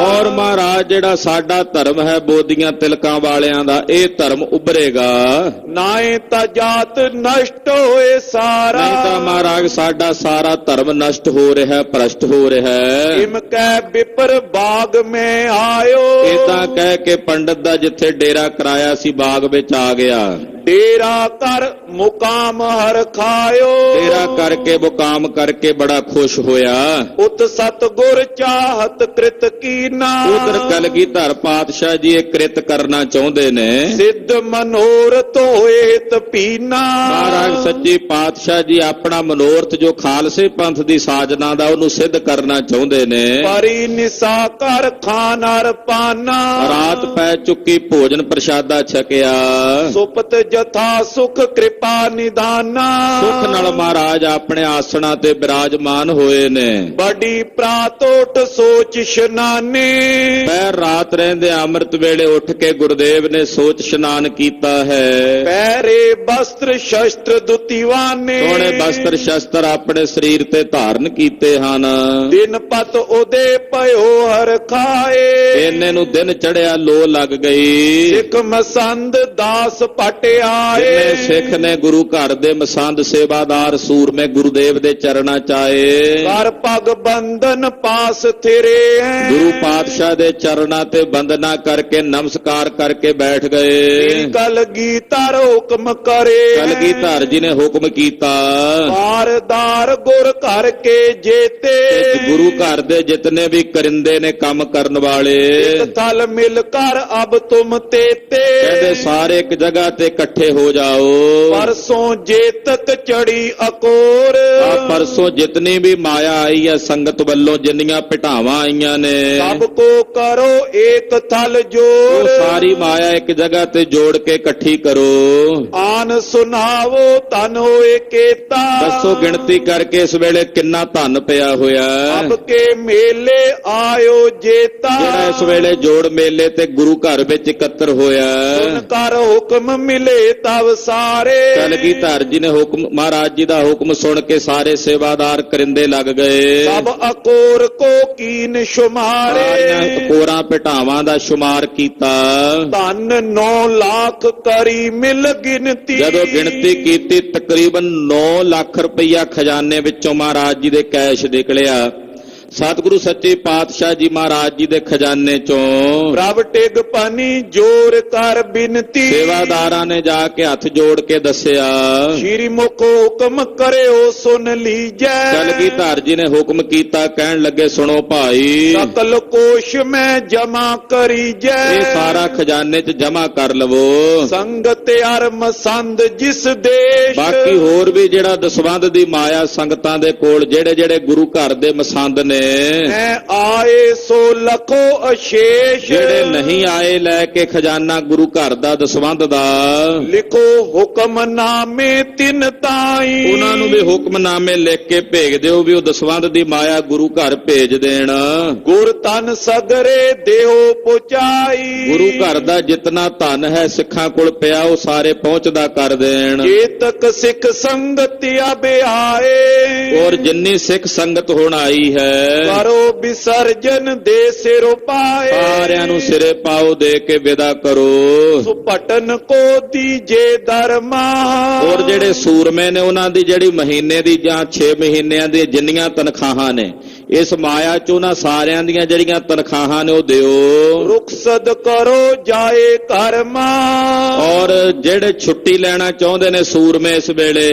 ਔਰ ਮਹਾਰਾਜ ਜਿਹੜਾ ਸਾਡਾ ਧਰਮ ਹੈ ਬੋਦੀਆਂ ਤਿਲਕਾਂ ਵਾਲਿਆਂ ਦਾ, ਇਹ ਧਰਮ ਉਭਰੇਗਾ। ਨਾਏ ਤਾਂ ਜਾਤ ਨਸ਼ਟ ਹੋਏ ਸਾਰਾ, ਨਹੀਂ ਤਾਂ ਮਹਾਰਾਜ ਸਾਡਾ ਸਾਰਾ ਧਰਮ ਨਸ਼ਟ ਹੋ ਰਿਹਾ, ਭ੍ਰਸ਼ਟ ਹੋ ਰਿਹਾ। ਇਮ ਕਹਿ ਵਿਪਰ ਬਾਗ ਮੈਂ ਆਇਓ, ਇਦਾਂ ਕਹਿ ਕੇ ਪੰਡਤ ਦਾ ਜਿੱਥੇ ਡੇਰਾ ਕਰਾਇਆ ਸੀ ਬਾਗ ਵਿੱਚ ਆ ਗਿਆ। डेरा कर मुकाम हर खायो ਤੇਰਾ ਕਰਕੇ ਮੁਕਾਮ ਕਰਕੇ ਬੜਾ ਖੁਸ਼ ਹੋਇਆ। उत सतगुर चाहत कृत कीना ਉਧਰ ਕਲਗੀਧਰ ਪਾਤਸ਼ਾਹ ਜੀ ਇਹ ਕ੍ਰਿਤ ਕਰਨਾ ਚਾਹੁੰਦੇ ਨੇ। सिद्ध मनोरथ होएत पीना ਮਹਾਰਾਜ ਸੱਚੇ ਪਾਤਸ਼ਾਹ ਜੀ ਆਪਣਾ ਮਨੋਰਥ ਜੋ ਖਾਲਸੇ ਪੰਥ ਦੀ ਸਾਜਨਾ ਦਾ ਉਹਨੂੰ ਸਿੱਧ ਕਰਨਾ ਚਾਹੁੰਦੇ ਨੇ। परी निशा कर खानर पाना ਰਾਤ ਪੈ ਚੁੱਕੀ ਭੋਜਨ ਪ੍ਰਸ਼ਾਦਾ ਛਕਿਆ। सुपत जथा सुख कृपा निधाना ਸੁਖ ਨਾਲ ਮਹਾਰਾਜ ਆਪਣੇ ਆਸਣਾ ਤੇ ਬਿਰਾਜਮਾਨ ਹੋਏ ਨੇ। बड़ी प्रातोट सोच इशनाने ਪੈਰ ਰਾਤ ਰਹਿੰਦੇ ਅੰਮ੍ਰਿਤ ਵੇਲੇ ਉੱਠ ਕੇ ਗੁਰਦੇਵ ਨੇ ਸੋਚ ਇਸ਼ਨਾਨ ਕੀਤਾ ਹੈ। पैरे वस्त्र शस्त्र दुतिवाने ਸੋਹਣੇ ਬਸਤਰ ਸ਼ਸਤਰ ਆਪਣੇ ਸਰੀਰ ਤੇ ਧਾਰਨ ਕੀਤੇ ਹਨ। दिन पत उदे पयो हर खाए ਇੰਨੇ ਨੂੰ ਦਿਨ ਚੜਿਆ ਲੋ ਲੱਗ ਗਈ। सिख मसंद दास पट आए ਜਿੰਨੇ ਸਿੱਖ ਨੇ ਗੁਰੂ ਘਰ ਦੇ ਮਸੰਦ ਸੇਵਾਦਾਰ ਸੂਰਮੇ ਗੁਰਦੇਵ ਦੇ ਚਰਨਾਂ ਚ ਆਏ। कर पग बंधन पास थिरे हैं ਗੁਰੂ ਪਾਤਸ਼ਾਹ ਦੇ ਚਰਨਾਂ ਤੇ ਬੰਦਨਾ ਕਰਕੇ ਨਮਸਕਾਰ ਕਰਕੇ ਬੈਠ ਗਏ। कल गीतार हुक्म करे ਕਲਗੀਧਰ ਜੀ ਨੇ ਹੁਕਮ ਕੀਤਾ बारदार गुर घर के जेते ਕਿ ਗੁਰੂ ਘਰ ਦੇ ਜਿਤਨੇ ਵੀ ਕਰਿੰਦੇ ਨੇ ਕੰਮ ਕਰਨ ਵਾਲੇ एक थल मिलकर अब तुम तेते ਕਹਿੰਦੇ ਸਾਰੇ ਇੱਕ ਜਗ੍ਹਾ ਤੇ ਇਕੱਠੇ ਹੋ ਜਾਓ। परसों जेतक चढ़ी अकोर ਆ ਪਰਸੋਂ ਜਿਤਨੀ ਵੀ ਮਾਇਆ ਆਈ ਹੈ ਸੰਗਤ ਵੱਲੋਂ ਜਿੰਨੀਆਂ ਭਟਾਵਾਂ ਆਈਆਂ ਨੇ सबको करो एक थल ਉਹ जोर ਸਾਰੀ ਮਾਇਆ ਇੱਕ ਜਗ੍ਹਾ ਤੇ ਜੋੜ ਕੇ ਇਕੱਠੀ ਕਰੋ। आन सुनावो तन होए केता ਦੱਸੋ ਗਿਣਤੀ ਕਰਕੇ ਇਸ ਵੇਲੇ ਕਿੰਨਾ ਧਨ ਪਿਆ ਹੋਇਆ अब ਹੈ। के मेले आयो जेता ਜਿਹੜਾ ਇਸ ਵੇਲੇ ਜੋੜ ਮੇਲੇ ਤੇ ਗੁਰੂ ਘਰ ਵਿੱਚ ਇਕੱਤਰ ਹੋਇਆ सुन ਹੈ। कर हुक्म मिले तब सारे ਕਲਗੀਧਰ ਜੀ ਨੇ ਹੁਕਮ ਮਹਾਰਾਜ ਜੀ ਦਾ ਹੁਕਮ ਸੁਣ ਕੇ ਸਾਰੇ ਸੇਵਾਦਾਰ ਕਰਿੰਦੇ ਲੱਗ ਗਏ। सब अकोर को कीन शुमारे ਸਾਰੀਆਂ ਕੋਰਾਂ ਭਟਾਵਾਂ ਦਾ ਸ਼ੁਮਾਰ ਕੀਤਾ। धन 9 लाख करी मिल गिनती ਜਦੋਂ ਗਿਣਤੀ ਕੀਤੀ ਤਕਰੀਬਨ 9 ਲੱਖ ਰੁਪਈਆ ਖਜ਼ਾਨੇ ਵਿੱਚੋਂ ਮਹਾਰਾਜ ਜੀ ਦੇ ਕੈਸ਼ ਨਿਕਲਿਆ। ਸਤਿਗੁਰੂ ਸੱਚੇ ਪਾਤਸ਼ਾਹ ਜੀ ਮਹਾਰਾਜ ਜੀ ਦੇ ਖਜ਼ਾਨੇ ਚੋਂ प्रभ टेग पानी जोर कर बिनती ਸੇਵਾਦਾਰਾਂ ਨੇ ਜਾ ਕੇ ਹੱਥ ਜੋੜ ਕੇ ਦੱਸਿਆ। श्री मुख हुक्म करे ओ सुन लीजै ਕਲਗੀਧਰ ਜੀ ਨੇ ਹੁਕਮ ਕੀਤਾ ਕਹਿਣ ਲੱਗੇ ਸੁਣੋ ਭਾਈ सकल कोश में जमा करी ਇਹ जै ਸਾਰਾ ਖਜ਼ਾਨੇ 'ਚ ਜਮ੍ਹਾਂ ਕਰ ਲਵੋ। संगत यार मसंद जिस देश ਬਾਕੀ ਹੋਰ ਵੀ ਜਿਹੜਾ ਦਸਵੰਧ ਦੀ ਮਾਇਆ ਸੰਗਤਾਂ ਦੇ ਕੋਲ ਜਿਹੜੇ ਜਿਹੜੇ ਗੁਰੂ ਘਰ ਦੇ ਮਸੰਦ ਨੇ है आए सो लखो अशेष ਜਿਹੜੇ ਨਹੀਂ ਆਏ ਲੈ ਕੇ ਖਜ਼ਾਨਾ ਗੁਰੂ ਘਰ ਦਾ ਦਸਵੰਧ ਦਾ लिखो हुक्मनामे तिन ताई ਉਹਨਾਂ ਨੂੰ ਵੀ ਹੁਕਮਨਾਮੇ ਲਿਖ ਕੇ ਭੇਜ ਦਿਓ ਵੀ ਉਹ ਦਸਵੰਧ ਦੀ ਮਾਇਆ ਗੁਰੂ ਘਰ ਭੇਜ ਦੇਣ। गुर तन सगरे देहो पुचाई ਗੁਰੂ ਘਰ ਦਾ ਜਿਤਨਾ ਧਨ ਹੈ ਸਿੱਖਾਂ ਕੋਲ ਪਿਆ ਉਹ ਸਾਰੇ ਪਹੁੰਚਦਾ ਕਰ ਦੇਣ। चेतक सिख संगत अब आए ਔਰ ਜਿੰਨੀ ਸਿੱਖ ਸੰਗਤ ਹੁਣ ਆਈ ਹੈ करो विसर्जन दे सिर पाए ਸਾਰਿਆਂ ਨੂੰ ਸਿਰੇ ਪਾਓ ਦੇ ਕੇ ਵਿਦਾ ਕਰੋ। सुपटन को दीजे दरमा ਔਰ ਜਿਹੜੇ ਸੂਰਮੇ ਨੇ ਉਹਨਾਂ ਦੀ ਜਿਹੜੀ ਮਹੀਨੇ ਦੀ ਜਾਂ 6 ਮਹੀਨਿਆਂ ਦੀ ਜਿੰਨੀਆਂ ਤਨਖਾਹਾਂ ਨੇ ਇਸ ਮਾਇਆ ਚ ਉਹਨਾਂ ਸਾਰਿਆਂ ਦੀਆਂ ਜਿਹੜੀਆਂ ਤਨਖਾਹਾਂ ਨੇ ਉਹ ਦਿਓ। रुखसद करो जाए कर्मा ਔਰ ਜਿਹੜੇ ਛੁੱਟੀ ਲੈਣਾ ਚਾਹੁੰਦੇ ਨੇ ਸੂਰਮੇ ਇਸ ਵੇਲੇ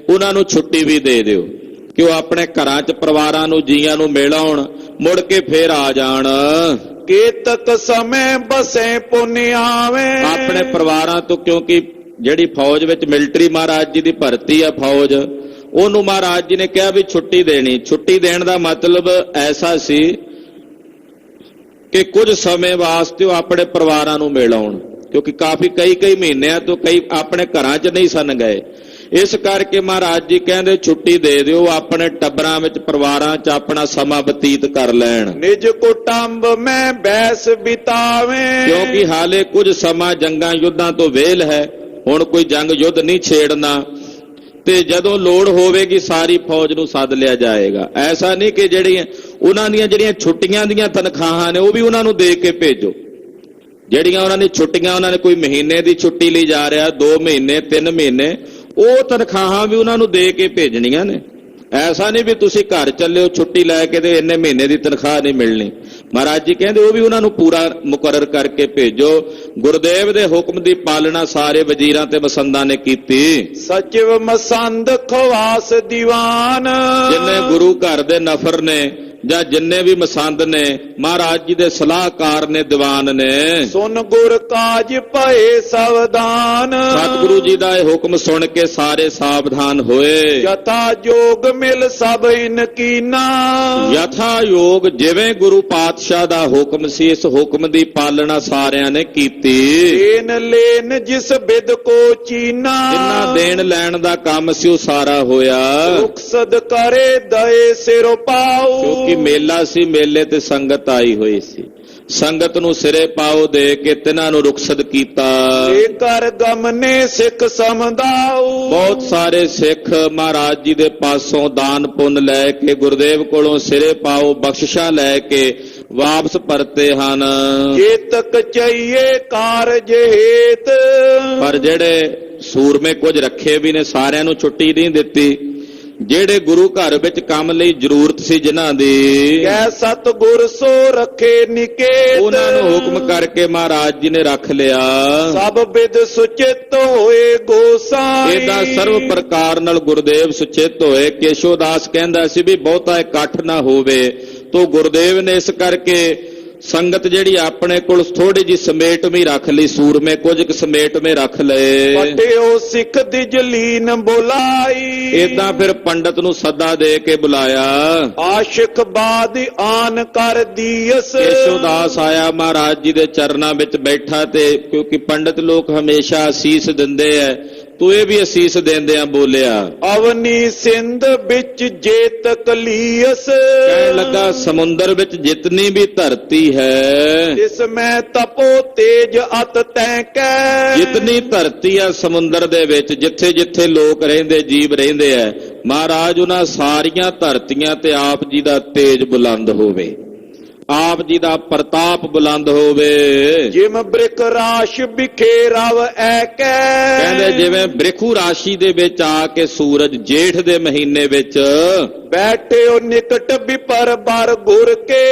ਉਹਨਾਂ ਨੂੰ ਛੁੱਟੀ ਵੀ ਦੇ ਦਿਓ ਕਿ ਉਹ ਆਪਣੇ ਘਰਾਂ 'ਚ ਪਰਿਵਾਰਾਂ ਨੂੰ ਜੀਆਂ ਨੂੰ ਮਿਲ ਆਉਣ ਮੁੜ ਕੇ ਫੇਰ ਆ ਜਾਣ। केतक समय बसे पुण्य आवे ਆਪਣੇ ਪਰਿਵਾਰਾਂ ਤੋਂ ਕਿਉਂਕਿ ਜਿਹੜੀ ਫੌਜ ਵਿੱਚ ਮਿਲਟਰੀ ਮਹਾਰਾਜ ਜੀ ਦੀ ਭਰਤੀ ਆ ਫੌਜ ਉਹਨੂੰ ਮਹਾਰਾਜ ਜੀ ਨੇ ਕਿਹਾ ਵੀ ਛੁੱਟੀ ਦੇਣੀ। ਛੁੱਟੀ ਦੇਣ ਦਾ ਮਤਲਬ ਐਸਾ ਸੀ ਕਿ ਕੁਝ ਸਮੇਂ ਵਾਸਤੇ ਉਹ ਆਪਣੇ ਪਰਿਵਾਰਾਂ ਨੂੰ ਮਿਲ ਆਉਣ ਕਿਉਂਕਿ ਕਾਫੀ ਕਈ ਮਹੀਨਿਆਂ ਤੋਂ ਕਈ ਆਪਣੇ ਘਰਾਂ 'ਚ ਨਹੀਂ ਸਨ ਗਏ। ਇਸ ਕਰਕੇ ਮਹਾਰਾਜ ਜੀ ਕਹਿੰਦੇ ਛੁੱਟੀ ਦੇ ਦਿਓ ਆਪਣੇ ਟੱਬਰਾਂ ਵਿੱਚ ਪਰਿਵਾਰਾਂ 'ਚ ਆਪਣਾ ਸਮਾਂ ਬਤੀਤ ਕਰ ਲੈਣ निज कुटुंब में बैस बितावे ਕਿਉਂਕਿ ਹਾਲੇ ਕੁਝ ਸਮਾਂ ਜੰਗਾਂ ਯੁੱਧਾਂ ਤੋਂ ਵਿਹਲ ਹੈ। ਹੁਣ ਕੋਈ ਜੰਗ ਯੁੱਧ ਨਹੀਂ ਛੇੜਨਾ ਤੇ ਜਦੋਂ ਲੋੜ ਹੋਵੇਗੀ ਸਾਰੀ ਫੌਜ ਨੂੰ ਸੱਦ ਲਿਆ ਜਾਏਗਾ। ਐਸਾ ਨਹੀਂ ਕਿ ਜਿਹੜੀਆਂ ਉਹਨਾਂ ਦੀਆਂ ਜਿਹੜੀਆਂ ਛੁੱਟੀਆਂ ਦੀਆਂ ਤਨਖਾਹਾਂ ਨੇ ਉਹ ਵੀ ਉਹਨਾਂ ਨੂੰ ਦੇ ਕੇ ਭੇਜੋ। ਜਿਹੜੀਆਂ ਉਹਨਾਂ ਦੀ ਛੁੱਟੀਆਂ ਉਹਨਾਂ ਨੇ ਕੋਈ ਮਹੀਨੇ ਦੀ ਛੁੱਟੀ ਲਈ ਜਾ ਰਿਹਾ 2 ਮਹੀਨੇ 3 ਮਹੀਨੇ ਉਹ ਤਨਖਾਹਾਂ ਵੀ ਉਹਨਾਂ ਨੂੰ ਦੇ ਕੇ ਭੇਜਣੀਆਂ ਨੇ। ਐਸਾ ਨਹੀਂ ਵੀ ਤੁਸੀਂ ਘਰ ਚੱਲਿਓ ਛੁੱਟੀ ਲੈ ਕੇ ਤੇ ਇੰਨੇ ਮਹੀਨੇ ਦੀ ਤਨਖਾਹ ਨਹੀਂ ਮਿਲਣੀ। ਮਹਾਰਾਜ ਜੀ ਕਹਿੰਦੇ ਉਹ ਵੀ ਉਹਨਾਂ ਨੂੰ ਪੂਰਾ ਮੁਕਰਰ ਕਰਕੇ ਭੇਜੋ। ਗੁਰਦੇਵ ਦੇ ਹੁਕਮ ਦੀ ਪਾਲਣਾ ਸਾਰੇ ਵਜ਼ੀਰਾਂ ਤੇ ਮਸੰਦਾਂ ਨੇ ਕੀਤੀ। ਸਚਿਵ ਮਸੰਦ ਖਵਾਸ ਦੀਵਾਨ, ਜਿੰਨੇ ਗੁਰੂ ਘਰ ਦੇ ਨਫਰ ਨੇ ਜਾਂ ਜਿੰਨੇ ਵੀ ਮਸੰਦ ਨੇ, ਮਹਾਰਾਜ ਜੀ ਦੇ ਸਲਾਹਕਾਰ ਨੇ, ਦੀਵਾਨ ਨੇ। ਸੁਨ ਗੁਰ ਕਾਜ ਭਏ ਸਾਵਧਾਨ, ਸਤਿਗੁਰੂ ਜੀ ਦਾ ਇਹ ਹੁਕਮ ਸੁਣ ਕੇ ਸਾਰੇ ਸਾਵਧਾਨ ਹੋਏ। ਯਥਾ ਜੋਗ ਮਿਲ ਸਭ ਇਨ ਕੀਨਾ, ਯਥਾ ਯੋਗ ਜਿਵੇਂ ਗੁਰੂ ਪਾਤਸ਼ਾਹ ਦਾ ਹੁਕਮ ਸੀ, ਇਸ ਹੁਕਮ ਦੀ ਪਾਲਣਾ ਸਾਰਿਆਂ ਨੇ ਕੀਤੀ। ਦੇਨ ਲੈਨ ਜਿਸ ਬਿਦ ਕੋ ਚੀਨਾ, ਜਿੰਨਾ ਦੇਣ ਲੈਣ ਦਾ ਕੰਮ ਸੀ ਉਹ ਸਾਰਾ ਹੋਇਆ। ਰੁਖਸਦ ਕਰੇ ਦਏ ਸਿਰੋ ਪਾਉ, ਕਿਉਂਕਿ ਮੇਲਾ ਸੀ, ਮੇਲੇ ਤੇ ਸੰਗਤ ਆਈ ਹੋਈ ਸੀ। ਸੰਗਤ ਨੂੰ ਸਿਰੇ ਪਾਉ ਦੇ ਕੇ ਤਿਨਾਂ ਨੂੰ ਰੁਖਸਤ ਕੀਤਾ। ਏ ਕਰ ਗਮਨੇ ਸਿੱਖ ਸਮਦਾਉ, ਬਹੁਤ ਸਾਰੇ ਸਿੱਖ ਮਹਾਰਾਜ ਜੀ ਦੇ ਪਾਸੋਂ ਦਾਨ ਪੁੰਨ ਲੈ ਕੇ ਗੁਰਦੇਵ ਕੋਲੋਂ ਸਿਰੇ ਪਾਉ ਬਖਸ਼ਿਸ਼ਾਂ ਲੈ ਕੇ ਵਾਪਸ ਪਰਤੇ ਹਨ। ਚੇਤਕ ਚਈਏ ਕਾਰਜ ਹੇਤ, ਪਰ ਜਿਹੜੇ ਸੂਰਮੇ ਕੁਝ ਰੱਖੇ ਵੀ ਨੇ, ਸਾਰਿਆਂ ਨੂੰ ਛੁੱਟੀ ਨਹੀਂ ਦਿੱਤੀ। ਜਿਹੜੇ ਗੁਰੂ ਘਰ ਵਿੱਚ ਕੰਮ ਲਈ ਜ਼ਰੂਰਤ ਸੀ ਜਿਨ੍ਹਾਂ ਦੀ, ਕੈ ਸਤਿਗੁਰ ਸੋ ਰੱਖੇ ਨਿਕੇਤ, ਉਹਨਾਂ ਨੂੰ ਹੁਕਮ ਕਰਕੇ ਮਹਾਰਾਜ ਜੀ ਨੇ ਰੱਖ ਲਿਆ। ਸਭ ਬਿਦ ਸੁਚਿਤ ਹੋਏ ਗੋਸਾਈ, ਇਹਦਾ ਸਰਵ ਪ੍ਰਕਾਰ ਨਾਲ ਗੁਰਦੇਵ ਸੁਚੇਤ ਹੋਏ। ਕੇਸ਼ੋਦਾਸ ਕਹਿੰਦਾ ਸੀ ਵੀ ਬਹੁਤਾ ਇਕੱਠ ਨਾ ਹੋਵੇ, ਤੋ ਗੁਰਦੇਵ ਨੇ ਇਸ ਕਰਕੇ ਸੰਗਤ ਜਿਹੜੀ ਆਪਣੇ ਕੋਲ ਥੋੜੀ ਜੀ ਸਮੇਟਵੀਂ ਰੱਖ ਲਈ, ਸੂਰਮੇ ਕੁਝ ਕੁ ਸਮੇਟਵੇਂ ਰੱਖ ਲਏ। ਪਟਿਓ ਸਿੱਖ ਦੀ ਜਲੀਨ ਬੁਲਾਈ, ਏਦਾਂ ਫਿਰ ਪੰਡਤ ਨੂੰ ਸੱਦਾ ਦੇ ਕੇ ਬੁਲਾਇਆ। ਆਸ਼ਿਕ ਬਾਦ ਆਨ ਕਰ ਦੀਸ, ਕੇਸ਼ੋਦਾਸ ਆਇਆ ਮਹਾਰਾਜ ਜੀ ਦੇ ਚਰਨਾਂ ਵਿੱਚ ਬੈਠਾ, ਤੇ ਕਿਉਂਕਿ ਪੰਡਤ ਲੋਕ ਹਮੇਸ਼ਾ ਅਸੀਸ ਦਿੰਦੇ ਐ, ਤੂੰ ਇਹ ਵੀ ਅਸੀਸ ਦੇਂਦਿਆਂ ਬੋਲਿਆ। ਅਵਨੀ ਸਿੰਧ ਵਿੱਚ ਜੇਤ ਕਲੀਅਸ, ਕਹਿਣ ਲੱਗਾ ਸਮੁੰਦਰ ਵਿੱਚ ਜਿਤਨੀ ਵੀ ਧਰਤੀ ਹੈ, ਇਸ ਮੈਂ ਤਪੋ ਤੇਜ ਅਤ ਤੈ ਕੈ, ਜਿਤਨੀ ਧਰਤੀ ਆ ਸਮੁੰਦਰ ਦੇ ਵਿੱਚ, ਜਿੱਥੇ ਜਿੱਥੇ ਲੋਕ ਰਹਿੰਦੇ, ਜੀਵ ਰਹਿੰਦੇ ਐ, ਮਹਾਰਾਜ ਉਹਨਾਂ ਸਾਰੀਆਂ ਧਰਤੀਆਂ ਤੇ ਆਪ ਜੀ ਦਾ ਤੇਜ ਬੁਲੰਦ ਹੋਵੇ, ਆਪ ਜੀ ਦਾ ਪ੍ਰਤਾਪ ਬੁਲੰਦ ਹੋਵੇ। ਜਿਮ ਬ੍ਰਿਖ ਰਾਸ਼ ਬਿਖੇ ਰਵ ਐ ਕੈ, ਕਹਿੰਦੇ ਜਿਵੇਂ ਬ੍ਰਿਖੂ ਰਾਸ਼ੀ ਦੇ ਵਿੱਚ ਆ ਕੇ ਸੂਰਜ ਜੇਠ ਦੇ ਮਹੀਨੇ ਵਿੱਚ ਬੈਠਿਓ ਨਿਕਟ ਵਿਪਰ ਬਰ ਗੁਰ ਕੇ,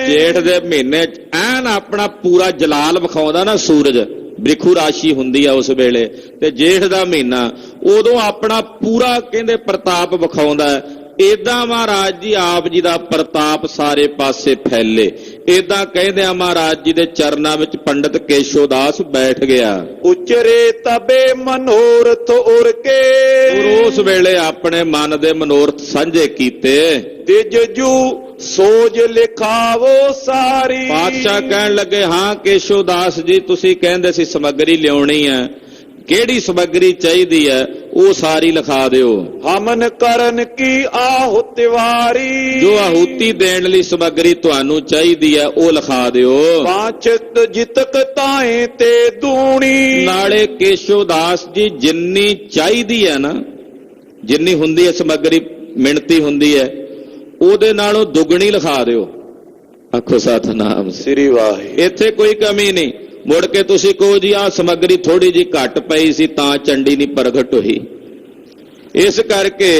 ਜੇਠ ਦੇ ਮਹੀਨੇ ਚ ਐਨ ਆਪਣਾ ਪੂਰਾ ਜਲਾਲ ਵਿਖਾਉਂਦਾ ਨਾ ਸੂਰਜ, ਬ੍ਰਿਖੂ ਰਾਸ਼ੀ ਹੁੰਦੀ ਆ ਉਸ ਵੇਲੇ, ਤੇ ਜੇਠ ਦਾ ਮਹੀਨਾ ਉਦੋਂ ਆਪਣਾ ਪੂਰਾ ਕਹਿੰਦੇ ਪ੍ਰਤਾਪ ਵਿਖਾਉਂਦਾ। ਏਦਾਂ ਮਹਾਰਾਜ ਜੀ ਆਪ ਜੀ ਦਾ ਪ੍ਰਤਾਪ ਸਾਰੇ ਪਾਸੇ ਫੈਲੇ। ਏਦਾਂ ਕਹਿੰਦੇ ਆ ਮਹਾਰਾਜ ਜੀ ਦੇ ਚਰਨਾਂ ਵਿੱਚ ਪੰਡਤ ਕੇਸ਼ੋਦਾਸ ਬੈਠ ਗਿਆ। ਉਚਰੇ ਤਬੇ ਮਨੋਰਥ ਉਰ ਕੇ, ਉਸ ਵੇਲੇ ਆਪਣੇ ਮਨ ਦੇ ਮਨੋਰਥ ਸਾਂਝੇ ਕੀਤੇ। ਤਿਜਜੂ ਸੋਜ ਲਿਖਾਵੋ ਸਾਰੀ, ਪਾਤਸ਼ਾਹ ਕਹਿਣ ਲੱਗੇ, ਹਾਂ ਕੇਸ਼ੋਦਾਸ ਜੀ ਤੁਸੀਂ ਕਹਿੰਦੇ ਸੀ ਸਮੱਗਰੀ ਲਿਆਉਣੀ ਹੈ, ਕਿਹੜੀ ਸਮੱਗਰੀ ਚਾਹੀਦੀ ਹੈ ਉਹ ਸਾਰੀ ਲਿਖਾ ਦਿਓ। ਹਮਨ ਕਰਨ ਕੀ ਆਹੁਤੀ ਵਾਰੀ, ਜੋ ਆਹੂਤੀ ਦੇਣ ਲਈ ਸਮੱਗਰੀ ਤੁਹਾਨੂੰ ਚਾਹੀਦੀ ਹੈ ਉਹ ਲਿਖਾ ਦਿਓ। ਪਾਚਤ ਜਿਤਕ ਤਾਏ ਤੇ ਦੂਣੀ, ਨਾਲੇ ਕੇਸ਼ੋਦਾਸ ਜੀ ਜਿੰਨੀ ਚਾਹੀਦੀ ਹੈ ਨਾ, ਜਿੰਨੀ ਹੁੰਦੀ ਹੈ ਸਮੱਗਰੀ, ਮਿਣਤੀ ਹੁੰਦੀ ਹੈ, ਉਹਦੇ ਨਾਲੋਂ ਦੁੱਗਣੀ ਲਿਖਾ ਦਿਓ। ਆਖੋ ਸਤਿਨਾਮ ਸ੍ਰੀ ਵਾਹਿਗੁਰੂ। ਇੱਥੇ ਕੋਈ ਕਮੀ ਨਹੀਂ। ਮੁੜ ਕੇ ਤੁਸੀਂ ਕਹੋ ਜੀ ਆਹ ਸਮੱਗਰੀ ਥੋੜੀ ਜੀ ਘੱਟ ਪਈ ਸੀ ਤਾਂ ਚੰਡੀ ਨਹੀਂ ਪ੍ਰਗਟ ਹੋਈ, ਇਸ ਕਰਕੇ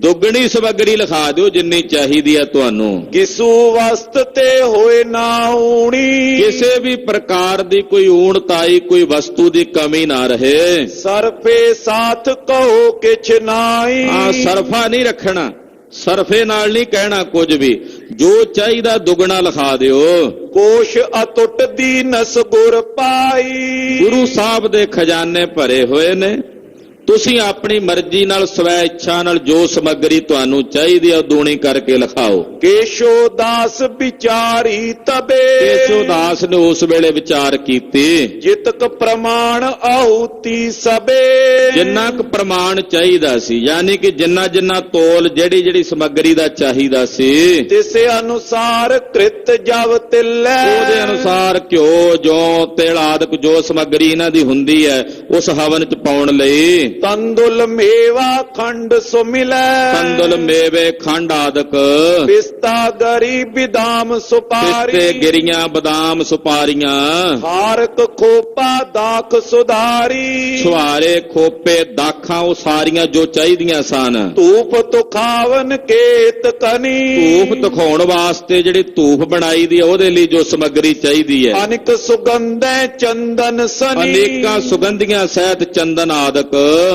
ਦੁੱਗਣੀ ਸਮੱਗਰੀ ਲਿਖਾ ਦਿਓ ਜਿੰਨੀ ਚਾਹੀਦੀ ਹੈ ਤੁਹਾਨੂੰ। ਕਿਸੂ ਵਸਤ ਤੇ ਹੋਏ ਨਾ ਊਣੀ, ਕਿਸੇ ਵੀ ਪ੍ਰਕਾਰ ਦੀ ਕੋਈ ਊਣਤਾਈ, ਕੋਈ ਵਸਤੂ ਦੀ ਕਮੀ ਨਾ ਰਹੇ। ਸਰਫੇ ਸਾਥ ਕਹੋ ਕਿਛ ਨਾਈ, ਸਰਫਾ ਨਹੀਂ ਰੱਖਣਾ, ਸਰਫੇ ਨਾਲ ਨਹੀਂ ਕਹਿਣਾ ਕੁਝ ਵੀ, ਜੋ ਚਾਹੀਦਾ ਦੁੱਗਣਾ ਲਿਖਾ ਦਿਓ। ਕੋਸ਼ ਅਟੁੱਟ ਦੀਨਸ ਗੁਰ ਪਾਈ, ਗੁਰੂ ਸਾਹਿਬ ਦੇ ਖਜ਼ਾਨੇ ਭਰੇ ਹੋਏ ਨੇ, ਤੁਸੀਂ ਆਪਣੀ ਮਰਜ਼ੀ ਨਾਲ ਸਵੈ ਇੱਛਾ ਨਾਲ ਜੋ ਸਮੱਗਰੀ ਤੁਹਾਨੂੰ ਚਾਹੀਦੀ ਹੈ ਉਹ ਦੂਣੀ ਕਰਕੇ ਲਿਖਾਓ। ਕੇਸ਼ੋਦਾਸ ਵਿਚਾਰੀ ਤਬੇ, ਕੇਸ਼ੋਦਾਸ ਨੇ ਉਸ ਵੇਲੇ ਵਿਚਾਰ ਕੀਤੀ। ਜਿਤਕ ਪ੍ਰਮਾਣ ਆਹੁਤੀ ਸਬੇ, ਜਿੰਨਾ ਕੁ ਪ੍ਰਮਾਣ ਚਾਹੀਦਾ ਸੀ, ਯਾਨੀ ਕਿ ਜਿੰਨਾ ਜਿੰਨਾ ਤੋਲ ਜਿਹੜੀ ਜਿਹੜੀ ਸਮੱਗਰੀ ਦਾ ਚਾਹੀਦਾ ਸੀ, ਤਿਸੇ ਅਨੁਸਾਰ ਕ੍ਰਿਤ ਜਵ ਤਿਲੈ, ਉਹਦੇ ਅਨੁਸਾਰ ਘਿਓ, ਜੌਂ, ਤਿਲ ਆਦਿਕ ਜੋ ਸਮੱਗਰੀ ਇਹਨਾਂ ਦੀ ਹੁੰਦੀ ਹੈ ਉਸ ਹਵਨ ਚ ਪਾਉਣ ਲਈ ਤੰਦੁਲ ਮੇਵਾ ਖੰਡ ਸੋ ਮਿਲੈ ਕੰਦਲ ਮੇਵੇ ਖੰਡ ਆਦਿਕ ਪਿਸਤਾ ਗਰੀ ਬਿਦਾਮ ਸੁਪਾਰੀ ਪਿਸਤੇ ਗਿਰੀਆਂ ਬਦਾਮ ਸੁਪਾਰੀਆਂ ਹਾਰਕ ਖੋਪਾ ਦਾਖ ਸੁਧਾਰੀ ਛੁਹਾਰੇ ਖੋਪੇ ਦਾਖਾਂ ਉਹ ਸਾਰੀਆਂ ਜੋ ਚਾਹੀਦੀਆਂ ਸਨ। ਧੂਪ ਤੁਖਾਵਨ ਕੇਤ ਕਨੀ ਧੂਪ ਦਿਖਾਉਣ ਵਾਸਤੇ ਜਿਹੜੀ ਧੂਪ ਬਣਾਈ ਦੀ ਆ, ਉਹਦੇ ਲਈ ਜੋ ਸਮੱਗਰੀ ਚਾਹੀਦੀ ਹੈ। ਅਨਿਕ ਸੁਗੰਧੈ ਚੰਦਨ ਸਨੀ ਅਨੇਕਾਂ ਸੁਗੰਧੀਆਂ ਸਹਿਤ ਚੰਦਨ ਆਦਿਕ